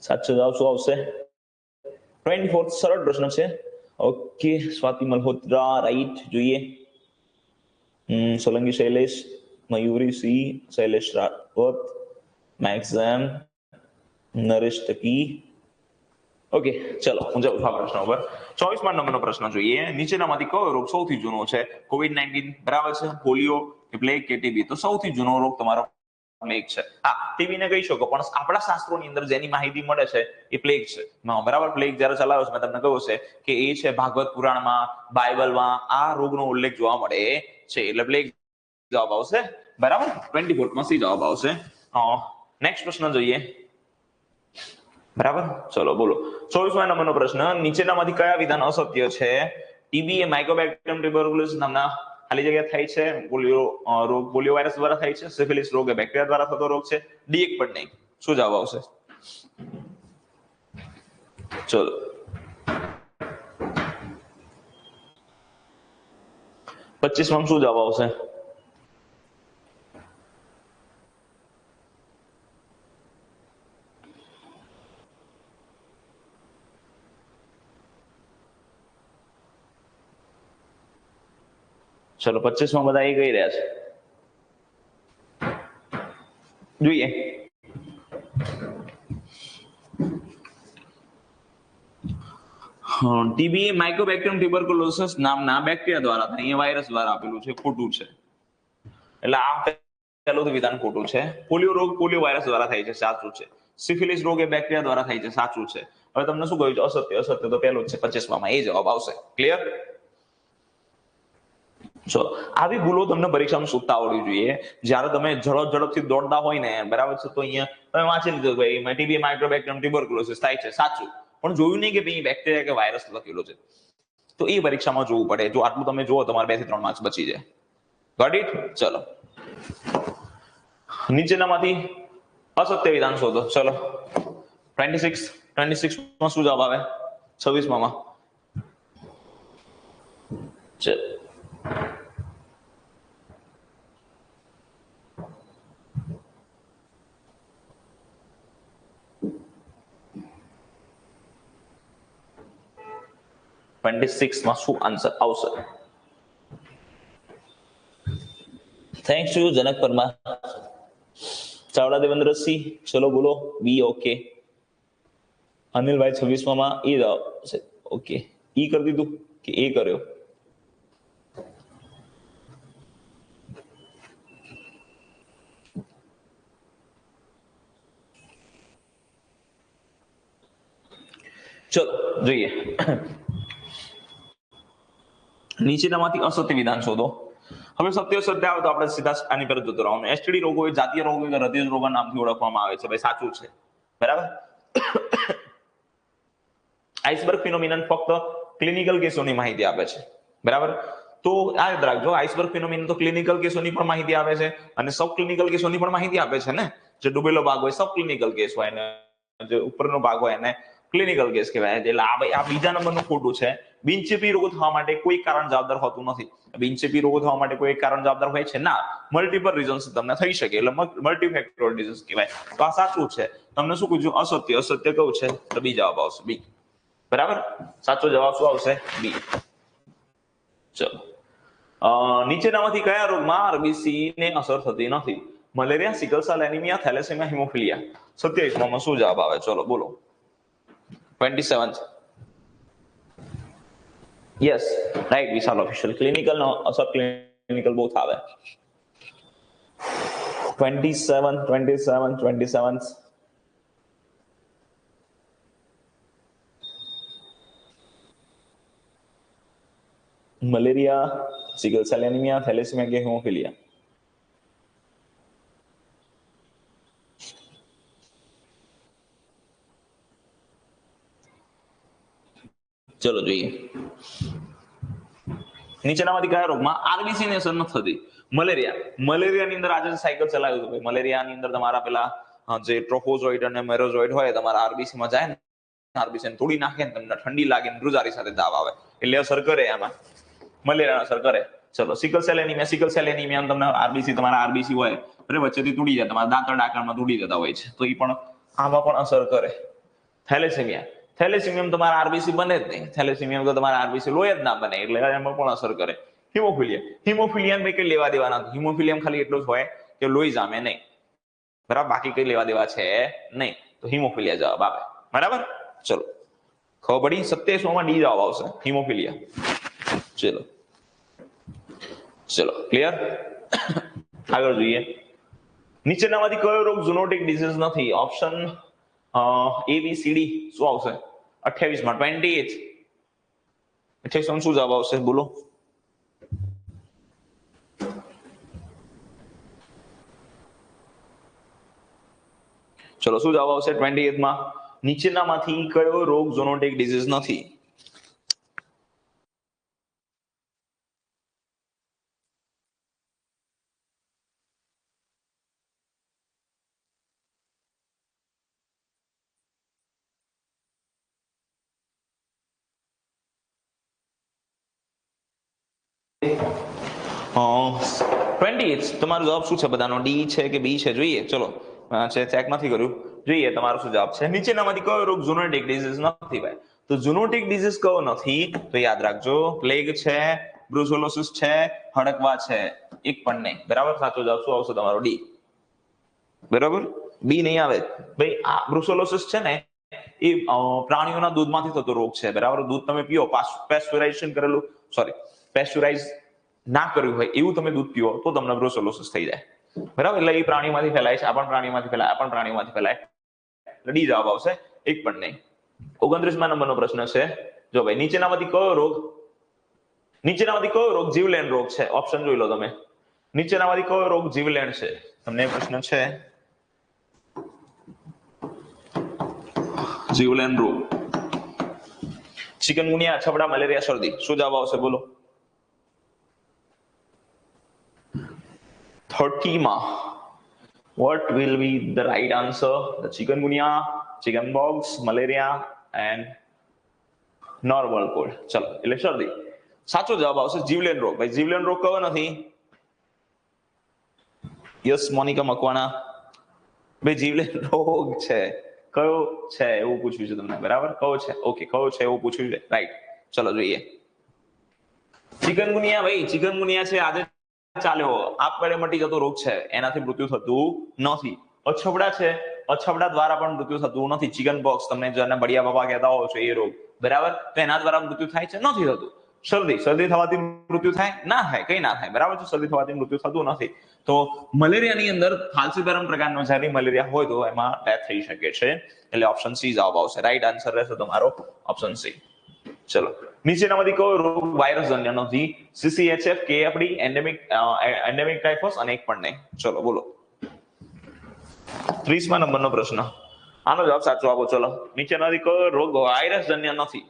સાચો જવાબ શું આવશે? 24th. સરળ પ્રશ્ન છે. ઓકે. સ્વાતિ મલ્હોત્રા રાઈટ. જોઈએ. સોલંકી શૈલેષ, મયુરી સી, શૈલેષ રાવત, મેક્ઝામ, નરેશ તકી. ઓકે ચલો હું જાઉં છું આ પ્રશ્ન ઉપર. 24મા નંબરનો પ્રશ્ન જોઈએ. નીચેનામાંથી કયો રોગ સૌથી જૂનો છે? COVID-19 બરાબર છે, પોલિયો કે પ્લેગ કે ટીબી? તો સૌથી જૂનો રોગ તમારો પ્લેગ છે. હા ટીબી ને કહી શકો, પણ આપણા શાસ્ત્રોની અંદર જેની માહિતી મળે છે એ પ્લેગ છે બરાબર. પ્લેગ જયારે ચલાવ્યો છે મેં તમને કહ્યું છે કે એ છે ભાગવત પુરાણમાં, બાઇબલમાં આ રોગનો ઉલ્લેખ જોવા મળે છે. એટલે પ્લેગ જવાબ આવશે બરાબર. 24માં સી જવાબ આવશે. નેક્સ્ટ પ્રશ્ન જોઈએ બરાબર. ચલો બોલો. 24મા નંબરનો પ્રશ્ન. નીચેનામાંથી કયા વિધાન અસત્ય છે? ટીબી એ માઇકોબેક્ટેરિયમ ટ્યુબરક્યુલોસિસ નામના ખાલી જગ્યા થાય છે. પોલિયો વાયરસ દ્વારા થાય છે. સિફિલિસ રોગ એ બેક્ટેરિયા દ્વારા થતો રોગ છે. ડી એક પણ નહીં. શું જવાબ આવશે? ચલો 25માં શું જવાબ આવશે? ચલો 25માં બધા એ કહી રહ્યા છે. જોઈએ ટીબી માઇક્રોબેક્ટેરિયમ ટ્યુબરક્યુલોસિસ નામના બેક્ટેરિયા દ્વારા થાય, અહીંયા વાયરસ દ્વારા આપેલું છે, ખોટું છે. એટલે આ પહેલું વિધાન ખોટું છે. પોલિયો રોગ પોલિયો વાયરસ દ્વારા થાય છે, સાચું છે. સિફિલિસ રોગ એ બેક્ટેરિયા દ્વારા થાય છે, સાચું છે. હવે તમને શું કહ્યું છે? અસત્ય. અસત્ય તો પહેલું જ છે, 25માં એ જવાબ આવશે. ક્લિયર? ચલો, આવી ભૂલો તમને પરીક્ષામાં શોધતા આવડવી જોઈએ. જ્યારે તમે ઝડપથી દોડતા હોય ને, બરાબર છે, તો અહીંયા તમે વાંચી લીધું ભાઈ ટીબી માઇક્રોબેક્ટેરિયમ ટ્યુબરક્યુલોસિસ થાય છે, સાચું. પણ જોયું નહીં કે ભાઈ બેક્ટેરિયા કે વાયરસ લખેલો છે. તો એ પરીક્ષામાં જોવું પડે. જો આટલું તમે જુઓ, તમારે 2 થી 3 માર્ક્સ બચી જાય. Got it? ચલો, નીચેનામાંથી અસત્ય વિધાન શોધો. ચલો, 26 માં શું જવાબ આવે? 26માં ચલો, માં શું આન્સર આવશે? થેન્ક્સ ટુ જનક પરમાર, ચાવડા દેવેન્દ્રસિંહ. ચલો બોલો. બી ઓકે. અનિલભાઈ 26માં એ જવાબ છે. ઓકે, ઈ કરી દીધું કે એ કર્યો? ચલો જોઈએ, નીચેનામાંથી અસત્ય વિધાન શોધો. હવે સત્ય સત્ય આવે તો આપણે સીધા આની પર જતો રહેવાનું. એસટીડી રોગો એ જાતીય રોગો કે હૃદય રોગના નામથી ઓળખવામાં આવે છે. ભાઈ સાચું છે, બરાબર. આઇસબર્ગ ફિનોમિનન ફક્ત ક્લિનિકલ કેસોની માહિતી આપે છે, બરાબર. તો આ યાદ રાખજો, આઇસબર્ગ ફિનોમિનન તો ક્લિનિકલ કેસોની પણ માહિતી આપે છે અને સબ ક્લિનિકલ કેસોની પણ માહિતી આપે છે ને. જે ડૂબેલો ભાગ હોય સબ ક્લિનિકલ કેસ હોય ને જે ઉપરનો ભાગ હોય એને ક્લિનિકલ કેસ કહેવાય. એટલે આ બીજા નંબરનું ખોટું છે. બિનચેપી રોગો થવા માટે કોઈ કારણ જવાબદાર હોતું નથી. બિનચેપી રોગો થવા માટે કોઈ કારણ જવાબદાર હોય છે ના, મલ્ટિપલ રીઝન્સ તમને થઈ શકે, એટલે મલ્ટીફેક્ટોરિયલ ડિઝીઝ કહેવાય. તો આ સાચું છે. તમને શું પૂછ્યું? અસત્ય. અસત્ય કયું છે? તો બી જવાબ આવશે, બી. બરાબર, સાચો જવાબ શું આવશે? બી. ચલો, નીચેનામાંથી કયા રોગમાં આરબીસી ને અસર થતી નથી? Malaria, sickle cell anaemia, thalassaemia, haemophilia. 27માં શું જવાબ આવે? ચલો બોલો. 27. Yes, right Vishal official. Clinical નો અસર ક્લિનિકલ બોથ આવે. 27. Malaria, sickle cell anaemia, thalassaemia કે હિમોફિલિયા? ચલો જોઈએ, નીચેનામાંથી કયા રોગમાં આરબીસી ને અસર નથી થતી? મલેરિયા. મલેરિયાની અંદર આજે સાયકલ ચલાવ્યું હતું. મલેરિયાની અંદર તમારા પેલા જે ટ્રોફોઝોઇડ અને મેરોઝોઇડ હોય તમારા આરબીસી માં જાય ને, આરબીસી ને તોડી નાખે ને તમને ઠંડી લાગે ને ધ્રુજારી સાથે તાવ આવે, એટલે અસર કરે, આમાં મલેરિયા અસર કરે. ચલો, sickle cell anaemia. Sickle cell anaemia તમને આરબીસી, તમારા આરબીસી હોય એટલે વચ્ચેથી તૂટી જાય, તમારા દાંતરડા આકારમાં તૂટી જતા હોય છે, તો એ પણ આમાં પણ અસર કરે. થેલેસેમિયા. થેલેસેમિયમ તમારા આરબીસી બને જ નહીં. થેલેસેમિયમ તો તમારા આરબીસી લોહી જ ના બને, એટલે એમાં પણ અસર કરે. હિમોફિલિયા. હિમોફિલિયા ને કઈ લેવા દેવા નથી. હિમોફિલિયમ ખાલી એટલું જ હોય કે લોહી જામે નહીં, બરાબર, બાકી કઈ લેવા દેવા છે નહીં. તો હિમોફિલિયા જવાબ આવે, બરાબર. ચલો, ખબર પડી? 27માં ડી જવાબ આવશે, હિમોફિલિયા. ચલો ક્લિયર? આગળ જોઈએ, નીચેનામાંથી કયો રોગ ઝૂનોટિક ડિઝીઝ નથી? ઓપ્શન ABCD શું આવશે? 28માં 28 શું જવાબ આવશે? બોલો. ચલો, શું જવાબ આવશે 28માં? નીચેનામાંથી કયો રોગ ઝૂનોટિક ડિઝીઝ નથી? તમારો જવાબ શું છે બધાનો? ડી છે કે બી છે? જોઈએ, ચલો ચેક નથી કર્યું. જોઈએ તમારો શું જવાબ છે. નીચેનામાંથી કયો રોગ ઝૂનોટિક ડિઝીઝ નથી? ભાઈ, તો ઝૂનોટિક ડિઝીઝ કયો નથી? તો યાદ રાખજો, પ્લેગ છે, બ્રુસેલોસિસ છે, હડકવા છે, એક પણ નહીં. બરાબર, સાચો જવાબ શું આવશે તમારો? ડી. બરાબર, બી નહીં આવે ભાઈ. આ બ્રુસેલોસિસ છે ને એ પ્રાણીઓના દૂધમાંથી થતો રોગ છે. બરાબર, દૂધ તમે પીઓ, પેસ્ચ્યુરાઇઝેશન કરેલું, સોરી, પેસ્ચ્યુરાઇઝ ના કર્યું હોય એવું તમે દૂધ પીઓ તો તમને બ્રુસેલોસિસ થઈ જાય. બરાબર, એટલે એ પ્રાણીમાંથી ફેલાય છે, આ પણ પ્રાણીમાંથી ફેલાય, આ પણ પ્રાણીમાંથી ફેલાય. એટલે ડી જવાબ આવશે, એક પણ નહીં. 29મા નંબરનો પ્રશ્ન છે, જો ભાઈ નીચેનામાંથી કયો રોગ જીવલેણ રોગ છે? ઓપ્શન જોઈ લો તમે. નીચેનામાંથી કયો રોગ જીવલેણ છે? તમને પ્રશ્ન છે, જીવલેણ રોગ. ચિકનગુનિયા, અછબડા, મલેરિયા, શરદી. શું જવાબ આવશે બોલો? 30માં what will be the right answer? The chikungunya, chickenpox, malaria and normal cold. ચલો, એટલે શરદી. સાચો જવાબ આવશે જીવલેણ રોગ. ભાઈ જીવલેણ રોગ કયો નથી? યસ મોનિકા મકવાણા, ભાઈ જીવલેણ રોગ છે. કયો છે એવું પૂછ્યું છે તમને. બરાબર, કયો છે? ઓકે, કયો છે એવું પૂછ્યું છે. રાઈટ, ચલો જોઈએ. ચિકનગુનિયા, ભાઈ ચિકનગુનિયા છે આજે ચાલ્યો, આપમેળે મટી જતો રોગ છે, એનાથી મૃત્યુ થતું નથી. અછબડા છે, અછબડા દ્વારા પણ મૃત્યુ થતું નથી. ચિકન બોક્સ, તમને જેને બળિયા બાબા કહેતા હોવ છો એ રોગ, બરાબર, તો એના દ્વારા મૃત્યુ થાય છે? નથી થતું. શરદી, શરદી થવાથી મૃત્યુ થાય? ના થાય, કઈ ના થાય. બરાબર છે, શરદી થવાથી મૃત્યુ થતું નથી. તો મલેરિયાની અંદર ફાલ્સીપેરમ પ્રકારનો જ્યારે મલેરિયા હોય તો એમાં ડેથ થઈ શકે છે. એટલે ઓપ્શન સી જવાબ આવશે. રાઈટ આન્સર રહેશે તમારો ઓપ્શન સી. ચલો, નીચેનામાંથી કયો રોગ વાયરસજન્ય નથી? સીસીએચએફ, કેએફડી, એન્ડેમિક ટાઇફસ અને એક પણ નહીં. ચલો બોલો. 30મા નંબરનો પ્રશ્ન, આનો જવાબ સાચો આપો. ચલો, નીચેનામાંથી કયો રોગ વાયરસજન્ય નથી?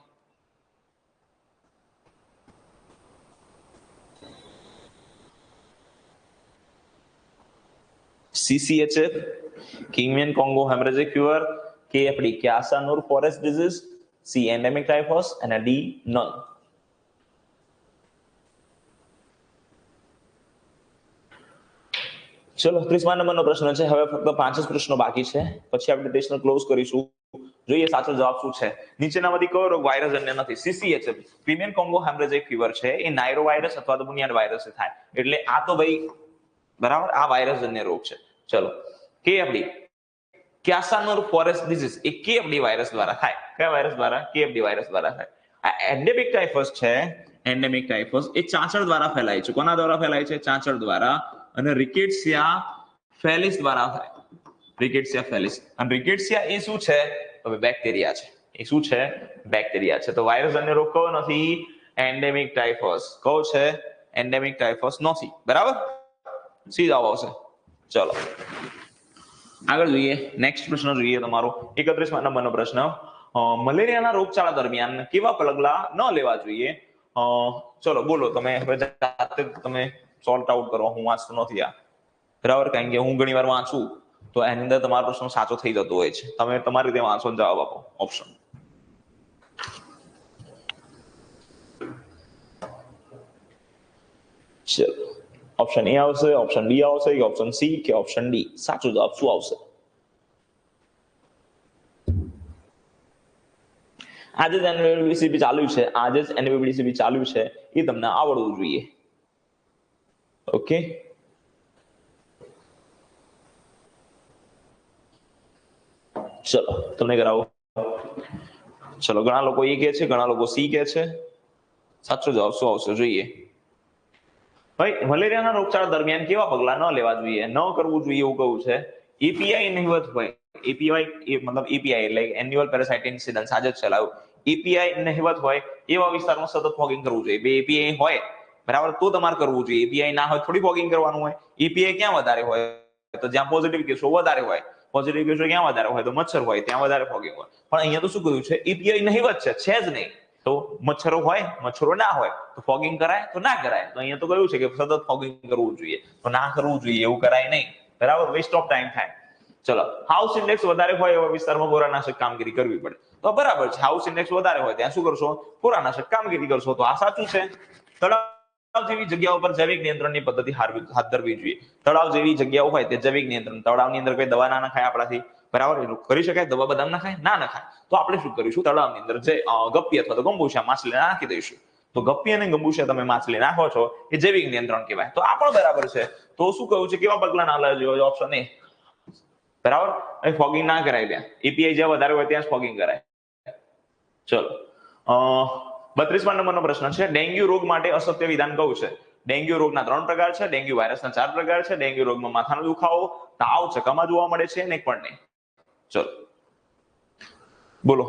CCHF, Crimean Congo hemorrhagic fever, KFD, Kiasanur forest disease, C endemic typhus અને D none. ચલો, 30મા નંબરનો પ્રશ્ન છે. હવે ફક્ત 5 જ પ્રશ્નો બાકી છે, પછી આપણે ટેસ્ટને ક્લોઝ કરીશું. જોઈએ સાચો જવાબ શું છે. નીચેનામાંથી કયો રોગ વાયરસજન્ય નથી? CCHF, ક્રિમિયન કોંગો હેમરેજિક ફીવર છે, એ નાયરો વાયરસ અથવા તો બુનિયાદ વાયરસ થાય. એટલે આ તો ભાઈ બરાબર આ વાયરસજન્ય રોગ છે. ચલો, કેએફડી, ક્યાસાનોર ફોરેસ્ટ ડિઝીઝ, એ કેએફડી વાયરસ દ્વારા થાય. કયા વાયરસ દ્વારા? કેએફડી વાયરસ દ્વારા થાય. આ એન્ડેમિક ટાઇફસ છે, એન્ડેમિક ટાઇફસ એ ચાંચડ દ્વારા ફેલાય છે. કોના દ્વારા ફેલાય છે? ચાંચડ દ્વારા. અને રિકેટ્સિયા ફેલિસ દ્વારા થાય. રિકેટ્સિયા ફેલિસ. અને રિકેટ્સિયા એ શું છે? હવે બેક્ટેરિયા છે. એ શું છે? બેક્ટેરિયા છે. તો વાયરસજન્ય રોગ કયો નથી? એન્ડેમિક ટાઇફસ. કયો છે? એન્ડેમિક ટાઇફસ નથી. બરાબર, સી જવાબ આવશે. ચલો આગળ જોઈએ. નેક્સ્ટ પ્રશ્ન જોઈએ તમારો 31મા નંબરનો પ્રશ્ન. મલેરિયાના રોગચાળા દરમિયાન કેવા પગલાં ન લેવા જોઈએ? ચલો બોલો તમે, હવે જાતે તમે સોલ્ટ આઉટ કરો. હું વાંચતો નથી આ, બરાબર, કારણ કે હું ઘણી વાર વાંચું તો એની અંદર તમારો પ્રશ્ન સાચો થઈ જતો હોય છે. તમે તમારી રીતે વાંચો, જવાબ આપો. ઓપ્શન ચલો, ઓપ્શન એ આવશે, ઓપ્શન બી આવશે, કે ઓપ્શન સી, કે ઓપ્શન ડી? સાચો જવાબ શું આવશે? આજે જ એનબીબીસીબી ચાલુ છે, આજે જ એનબીબીસીબી ચાલુ છે, એ તમને આવડવું જોઈએ. ઓકે, ચલો તમને કરાવો. ચલો, ઘણા લોકો એ કે છે, ઘણા લોકો સી કે છે. સાચો જવાબ શું આવશે જોઈએ. ભાઈ મલેરિયાના રોગચાળા દરમિયાન કેવા પગલાં ન લેવા જોઈએ, ન કરવું જોઈએ એવું કહું છે. એપીઆઈ નહિવત હોય, એપીઆઈ મતલબ એપીઆઈ એટલે એન્યુઅલ પેરાસાઇટ ઇન્સિડન્સ આજે જ ચલાવ્યું. એપીઆઈ નહિવત હોય એવા વિસ્તારમાં સતત ફોગિંગ કરવું જોઈએ. બે એપીઆઈ હોય બરાબર તો તમારે કરવું જોઈએ. એપીઆઈ ના હોય થોડી ફોગિંગ કરવાનું હોય. એપીઆઈ ક્યાં વધારે હોય? તો જ્યાં પોઝિટિવ કેસો વધારે હોય. પોઝિટિવ કેસો ક્યાં વધારે હોય? તો મચ્છર હોય ત્યાં વધારે ફોગિંગ હોય. પણ અહીંયા તો શું કહ્યું છે? એપીઆઈ નહિવત છે જ નહીં. તો મચ્છરો હોય, મચ્છરો ના હોય તો ફોગિંગ કરાય તો ના કરાય. તો અહીંયા તો કહ્યું છે કે સતત ફોગિંગ કરવું જોઈએ. તો ના કરવું જોઈએ એવું કરાય નહીં. બરાબર, વેસ્ટ ઓફ ટાઈમ થાય. ચલો, હાઉસ ઇન્ડેક્સ વધારે હોય એવા વિસ્તારમાં બોરાનાશક કામગીરી કરવી પડે. તો બરાબર છે, હાઉસ ઇન્ડેક્સ વધારે હોય ત્યાં શું કરશો? બોરાનાશક કામગીરી કરશો. તો આ સાચું છે. તળાવ જેવી જગ્યાઓ પર જૈવિક નિયંત્રણની પદ્ધતિ હાથ ધરવી જોઈએ. તળાવ જેવી જગ્યાઓ હોય તે જૈવિક નિયંત્રણ. તળાવની અંદર કોઈ દવા ના નખાય આપણાથી, બરાબર, એટલું કરી શકાય. દવા બદામ નખાય? ના નખાય. તો આપણે શું કરીશું? તળાવની અંદર જે ગપ્પી અથવા તો ગંબુશા માછલી નાખી દઈશું. તો ગપ્પી અને ગંબુશા તમે માછલી નાખો છો એ જૈવિક નિયંત્રણ કહેવાય. તો આ પણ બરાબર છે. તો શું કહ્યું છે? કેવા પગલા ના લેવા જોઈએ? ઓપ્શન એ બરાબર, અહીં ફોગિંગ ના કરાય, ત્યાં એપીઆઈ જ્યાં વધારે હોય ત્યાં ફોગિંગ કરાય. ચલો 32મા નંબરનો પ્રશ્ન છે, ડેન્ગ્યુ રોગ માટે અસત્ય વિધાન કયું છે? ડેન્ગ્યુ રોગના 3 પ્રકાર છે, ડેન્ગ્યુ વાયરસના 4 પ્રકાર છે, ડેન્ગ્યુ રોગમાં માથાનો દુખાવો, તાવ ચકામાં જોવા મળે છે ને એક પણ નહીં. ચલો બોલો,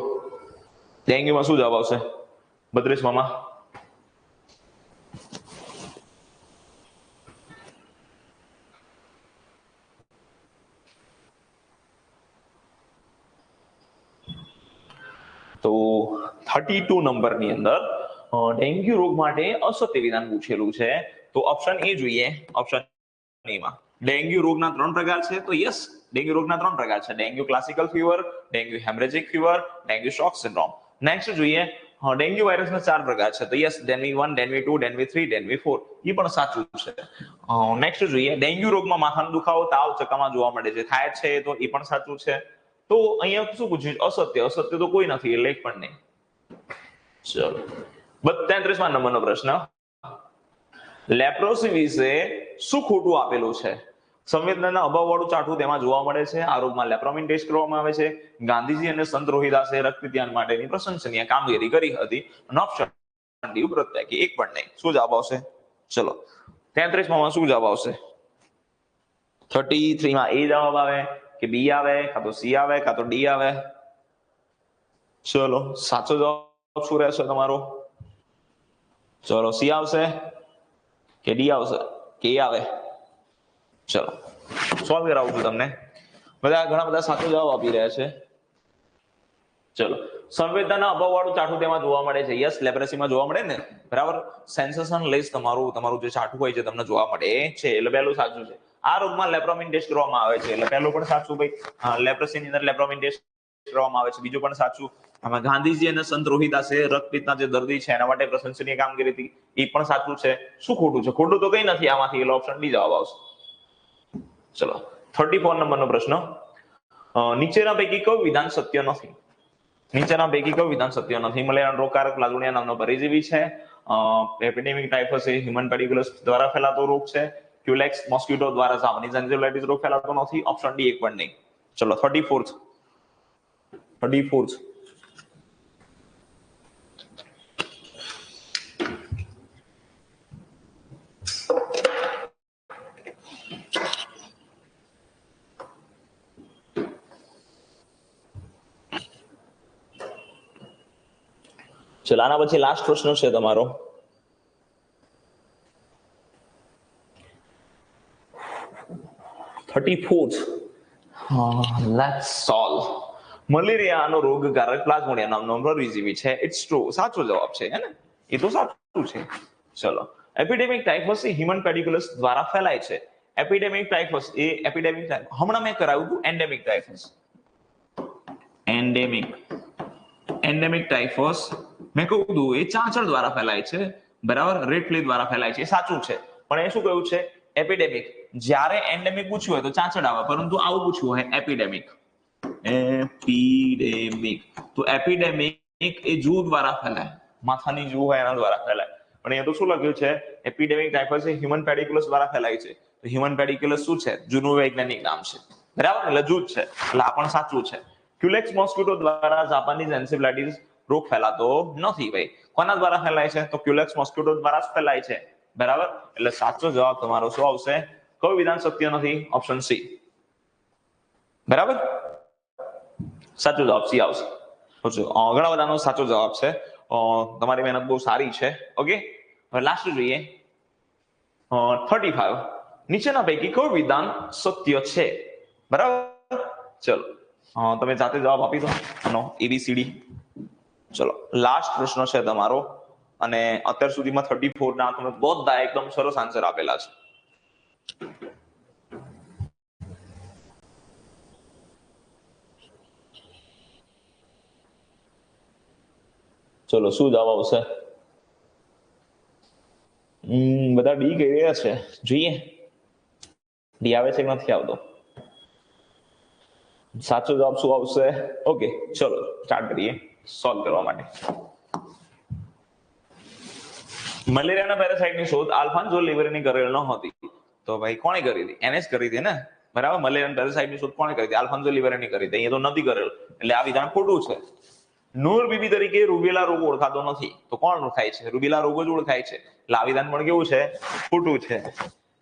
ડેન્ગ્યુમાં શું જવાબ આવશે 32માં? તો 32 નંબરની અંદર ડેન્ગ્યુ રોગ માટે અસત્ય વિધાન પૂછેલું છે, તો ઓપ્શન એ જોઈએ. ઓપ્શન એ માં ડેન્ગ્યુ રોગના 3 પ્રકાર છે, તો યસ, ડેન્ગ્યુ રોગના 3 પ્રકાર છે, dengue classical fever, dengue haemorrhagic fever, dengue shock syndrome. Next જોઈએ, ડેન્ગ્યુ વાયરસના 4 પ્રકાર છે, તો yes, dengue 1, dengue 2, dengue 3, dengue 4, એ પણ સાચું છે. નેક્સ્ટ જોઈએ, ડેન્ગ્યુ રોગમાં માથાનો દુખાવો, તાવ ચકામાં જોવા મળે છે, થાય છે, તો એ પણ સાચું છે. તો અહીંયા શું પૂછ્યું? અસત્ય. અસત્ય તો કોઈ નથી, એટલે એક પણ નહીં. ચલો 33મા નંબરનો પ્રશ્ન, લેપ્રોસી વિશે શું ખોટું આપેલું છે? સંવેદનાના અભાવવાળું ચાઠું તેમાં જોવા મળે છે, આ રોગમાં લેપ્રોમિન ટેસ્ટ કરવામાં આવે છે, ગાંધીજી અને સંત રોહિદાસે રક્તદાન માટેની પ્રશંસનીય કામગીરી કરી હતી, અને ઓપ્શન ડી પ્રત્યેકી એક પણ નહીં. શું જવાબ આવશે? ચલો 33માં શું જવાબ આવશે? 33માં એ જવાબ આવે કે બી આવે, કાં તો સી આવે, કાં તો ડી આવે? ચલો સાચો જવાબ શું રહેશે તમારો? ચલો સી આવશે કે ડી આવશે કે એ આવે? ચલો સોલ્વ કરાવું છું તમને. ઘણા બધા સાચો જવાબ આપી રહ્યા છે. ચલો, સંવેદનાના અભાવવાળું ચાઠું તેમાં જોવા મળે છે. યસ, લેપ્રેસીમાં જોવા મળે ને, બરાબર. સેન્સેશન લેસ તમારું જે ચાઠું હોય છે તમને જોવા મળે છે, એટલે પહેલું સાચું છે. આ રોગમાં લેપ્રોમિન ટેસ્ટ કરવામાં આવે છે, એટલે પહેલું પણ સાચું ભાઈ. લેપ્રેસીની અંદર લેપ્રોમિન ટેસ્ટ કરવામાં આવે છે, બીજું પણ સાચું. આમાં ગાંધીજી અને સંત રોહિદાસે રક્તપિત્તના જે દર્દી છે એના માટે પ્રશંસનીય કામગીરી હતી, એ પણ સાચું છે. શું ખોટું છે? ખોટું તો કઈ નથી આમાંથી, એટલે ઓપ્શન ડી જવાબ આવશે. ચલો 34 નંબરનો પ્રશ્ન, નીચેના પૈકી કયું વિધાન સત્ય નથી? નીચેના પૈકી કયું વિધાન સત્ય નથી? મલેરિયાનો રોગકારક પ્લાઝ્મોડિયા નામનો પરજીવી છે, એપિડેમિક ટાઇફસ એ હ્યુમન પેડિક્યુલસ દ્વારા ફેલાતો રોગ છે, ક્યુલેક્સ મોસ્કિટો દ્વારા જાપાનીઝ એન્સેફેલાઇટિસ રોગ ફેલાતો નથી, ઓપ્શન ડી એક પણ નહીં. ચલો 34th. ચલો આના પછી લાસ્ટ પ્રશ્ન છે તમારો. Let's solve. મલેરિયાનો રોગકારક પ્લાઝ્મોડિયા નામનો પરજીવી છે. ઇટ્સ ટ્રુ, સાચો જવાબ છે, હે ને? એ તો સાચું છે. ચલો, એપિડેમિક ટાઇફસ એ હ્યુમન પેડિક્યુલસ દ્વારા ફેલાય છે. એપિડેમિક ટાઇફસ એ હમણાં મેં કરાવ્યું હતું એન્ડેમિક ટાઇફસ. એન્ડેમિક ટાઇફસ મેં કહ્યું હતું એ ચાંચડ દ્વારા ફેલાય છે, બરાબર, રેડ ફ્લી દ્વારા ફેલાય છે, એ સાચું છે. પણ એ શું કહ્યું છે? એપિડેમિક. જ્યારે એન્ડેમિક પૂછ્યું હોય તો ચાંચડ આવે, પરંતુ આવું પૂછ્યું હોય એપિડેમિક. તો એપિડેમિક એ જૂ દ્વારા ફેલાય, માથાની જૂ હોય એના દ્વારા ફેલાય. પણ અહીંયા તો શું લખ્યું છે? એપિડેમિક ટાઇફસ એ હ્યુમન પેડિક્યુલસ દ્વારા ફેલાય છે. તો હ્યુમન પેડિક્યુલસ શું છે? જૂનું વૈજ્ઞાનિક નામ છે, બરાબર, એટલે જૂ જ છે, એટલે આ પણ સાચું છે. ક્યુલેક્સ મોસ્કિટો દ્વારા જાપાનીઝ એન્સેફેલાઇટિસ રોગ ફેલાતો નથી ભાઈ. કોના દ્વારા ફેલાય છે? તો ક્યુલેક્સ મોસ્કિટો દ્વારા જ ફેલાય છે, બરાબર. એટલે સાચો જવાબ તમારો શું આવશે? કયું વિધાન સત્ય નથી? ઓપ્શન સી, બરાબર. સાચો જવાબ સી આવશે. ઘણા બધાનો સાચો જવાબ છે. તમારી મહેનત બહુ સારી છે. ઓકે, હવે લાસ્ટ જોઈએ 35. નીચેના પૈકી કયું વિધાન સત્ય છે? બરાબર. ચલો તમે જાતે જવાબ આપી દો આનો એબીસીડી. ચલો લાસ્ટ પ્રશ્ન છે તમારો, અને અત્યાર સુધીમાં 34 ના તમે બધા એકદમ સરસ આન્સર આપેલા છે. ચલો શું જવાબ આવશે? બધા ડી કહી રહ્યા છે, જોઈએ ડી આવે છે કે નથી આવતો. સાચો જવાબ શું આવશે? ઓકે, ચલો સ્ટાર્ટ કરીએ સોલ્વ કરવા માટે. મલેરિયાના પેરાસાઇટની શોધ આલ્ફાન્સો લિવરની કરેલ ન હતી, તો ભાઈ કોણે કરી હતી? એને જ કરી હતી ને, બરાબર. મલેરિયન પેરાસાઇટની શોધ કોણે કરી હતી? આલ્ફોન્સો લિવેરાની કરી હતી. અહીંયા તો નથી કરેલ, એટલે આ વિધાન ખોટું છે. નૂર બીબી તરીકે રૂબેલા રોગ ઓળખાતો નથી, તો કોણ ઓળખાય છે? રૂબેલા રોગ જ ઓળખાય છે, એટલે આ વિધાન પણ કેવું છે? ખોટું છે.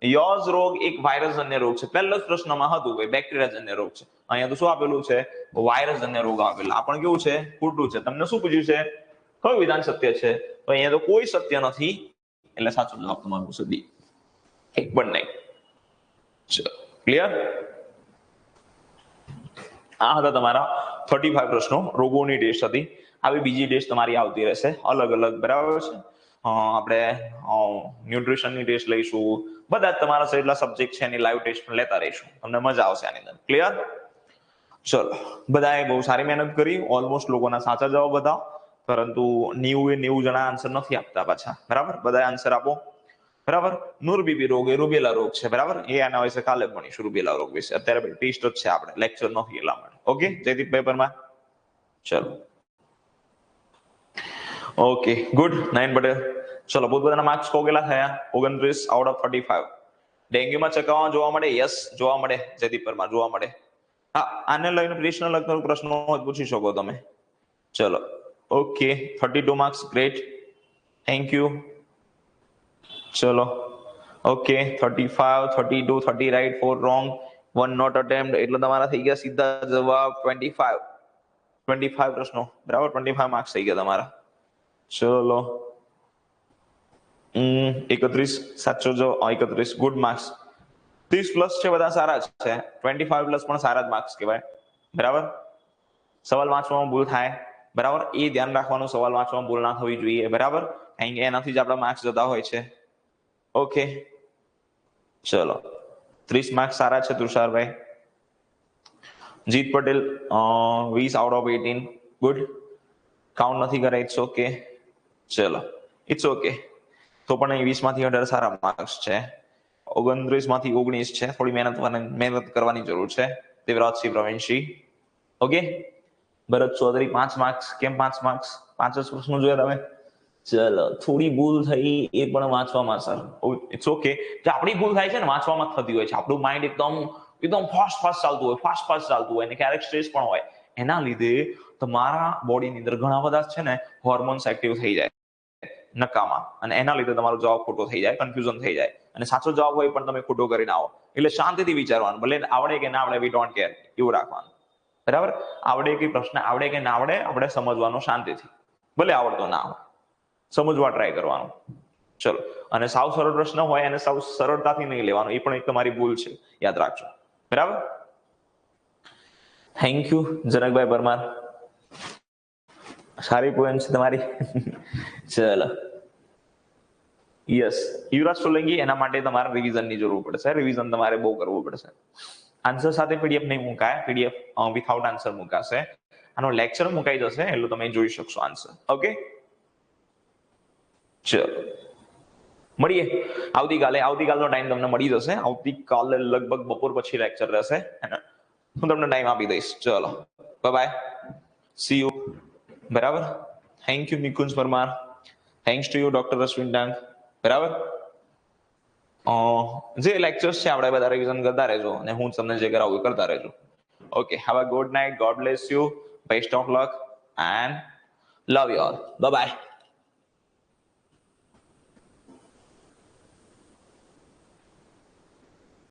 યૉઝ રોગ એક વાયરસજન્ય રોગ છે. પહેલા જ પ્રશ્નમાં હતું કે બેક્ટેરિયાજન્ય રોગ છે, અહીંયા તો શું આપેલું છે? વાયરસજન્ય રોગ આપેલો. આ પણ કેવું છે? ખોટું છે. તમને શું પૂછ્યું છે? કયું વિધાન સત્ય છે? તો અહીંયા તો કોઈ સત્ય નથી, એટલે સાચો જવાબ તમારો છે ડી. એક પણ નહીં. ચલો, ક્લિયર? આ હતા તમારા 35 પ્રશ્નો. રોગોની ટેસ્ટ હતી. આવી બીજી ટેસ્ટ તમારી આવતી રહેશે અલગ અલગ, બરાબર છે. આપણે ન્યુટ્રિશનની ટેસ્ટ લઈશું. બધા જ તમારા જેટલા સબ્જેક્ટ છે એની લાઈવ ટેસ્ટ પણ લેતા રહીશું. તમને મજા આવશે આની અંદર. ક્લિયર? ચલો, બધાએ બહુ સારી મહેનત કરી. ઓલમોસ્ટ લોકોના સાચા જવાબ હતા, પરંતુ 90 જણા આન્સર નથી આપતા પાછા. બરાબર, બધા આન્સર આપો. બરાબર. નૂર બીબી રોગ એ રૂબેલા રોગ છે. બરાબર, એ આના વિશે કાલે ભણીશું, રૂબેલા રોગ વિશે. અત્યારે ટેસ્ટ જ છે, આપણે લેક્ચર નથી એટલા માટે. ઓકે જયદીપ પેપરમાં. ચલો, ઓકે ગુડ. 9 પટેલ. ચલો, પોતપોતાના માર્ક્સ કેટલા થયા? 29 આઉટ ઓફ 35. ડેન્ગ્યુમાં ચકાવવા જોવા મળે? યસ, જોવા મળે. જયદીપ પરમાર, જોવા મળે. હા, આને લઈને પ્રશ્ન લગતા પ્રશ્નો પૂછી શકો તમે. ચલો, okay. 32 marks. Great, thank you. ચલો, okay. 35, 32, 30 right, 4 wrong, 1 not attempt, એટલે તમારા થઈ ગયા સીધા જવાબ 25 પ્રશ્નો. બરાબર, 25 માર્ક્સ થઈ ગયા તમારા. ચલો, 31 સાચો જો 31 ગુડ માર્ક્સ. 30 પ્લસ છે બધા સારા જ છે. 25 પ્લસ પણ સારા જ માર્ક્સ કહેવાય. બરાબર. સવાલ વાંચવામાં ભૂલ થાય, બરાબર, એ ધ્યાન રાખવાનું. સવાલ વાંચવામાં ભૂલ ના થવી જોઈએ. બરાબર, કારણ કે એનાથી જ આપણા માર્ક્સ જતા હોય છે. ઓકે, ચલો. 30 માર્ક્સ સારા છે તુષારભાઈ. જીત Patel 20 out of 18. Good. Count નથી કરાય, ઇટ્સ ઓકે. ચલો, ઇટ્સ ઓકે. તો પણ 20 માંથી 18 સારા માર્ક્સ છે. 29 માંથી 19 છે. થોડી મહેનત કરવાની જરૂર છે. દેવરાજસિંહ, પ્રવીણસિંહ. ઓકે. ભરત ચૌધરી 5 માર્ક્સ. કેમ 5 માર્ક્સ? 5 જ પ્રશ્નો જોયા તમે. ચલો, થોડી ભૂલ થઈ, એ પણ વાંચવામાં સર. It's okay. જે આપણી ભૂલ થાય છે ને, વાંચવામાં થતી હોય છે. આપણું માઇન્ડ એકદમ ફાસ્ટ ચાલતું હોય અને ક્યારેક સ્ટ્રેસ પણ હોય. એના લીધે તમારા બોડીની અંદર ઘણા બધા છે ને હોર્મોન્સ એક્ટિવ થઈ જાય નકામાં, અને એના લીધે તમારો જવાબ ખોટો થઈ જાય, કન્ફ્યુઝન થઈ જાય, અને સાચો જવાબ હોય પણ તમે ખોટો કરીને આવો. એટલે શાંતિથી વિચારવાનું, ભલે આવડે કે ના આવડે, વી ડોન્ટ કેર, એવું રાખવાનું. બરાબર. આવડે કે પ્રશ્ન આવડે કે ના આવડે, આપણે સમજવાનો શાંતિથી, ભલે આવડતો ના આવડે, સમજવા ટ્રાય કરવાનું. ચલો, અને સાવ સરળ પ્રશ્ન હોય અને સાવ સરળતાથી નહીં લેવાનો, એ પણ એક તમારી ભૂલ છે, યાદ રાખજો. બરાબર. થેન્ક યુ જનકભાઈ પરમાર. સારી પોઈન્ટ છે તમારી. ચલો, યસ. યુવરાજ સોલંકી, એના માટે તમારે રિવિઝનની જરૂર પડશે. રિવિઝન તમારે બહુ કરવું પડશે. આન્સર સાથે પીડીએફ નહીં મુકાય, પીડીએફ વિથઆઉટ આન્સર મુકાશે. આનો લેક્ચર મુકાઈ જશે, એટલે તમે જોઈ શકશો આન્સર. ઓકે, ચલો, મળીએ આવતીકાલનો ટાઈમ તમને મળી જશે. આવતીકાલે લગભગ બપોર પછી લેક્ચર રહેશે, હું તમને ટાઈમ આપી દઈશ. ચલો, બાય, સી યુ. બરાબર. Thank you Nikunj Parmar. Thanks to you doctor Ashwin Dang. બરાબર. જે લેક્ચર્સ છે આપણે બધા રિવિઝન કરતા રહેજો, અને હું તમને જે કરાવું કરતા રહેજો. Okay, have a good night. God bless you. Best of luck and love you all. By.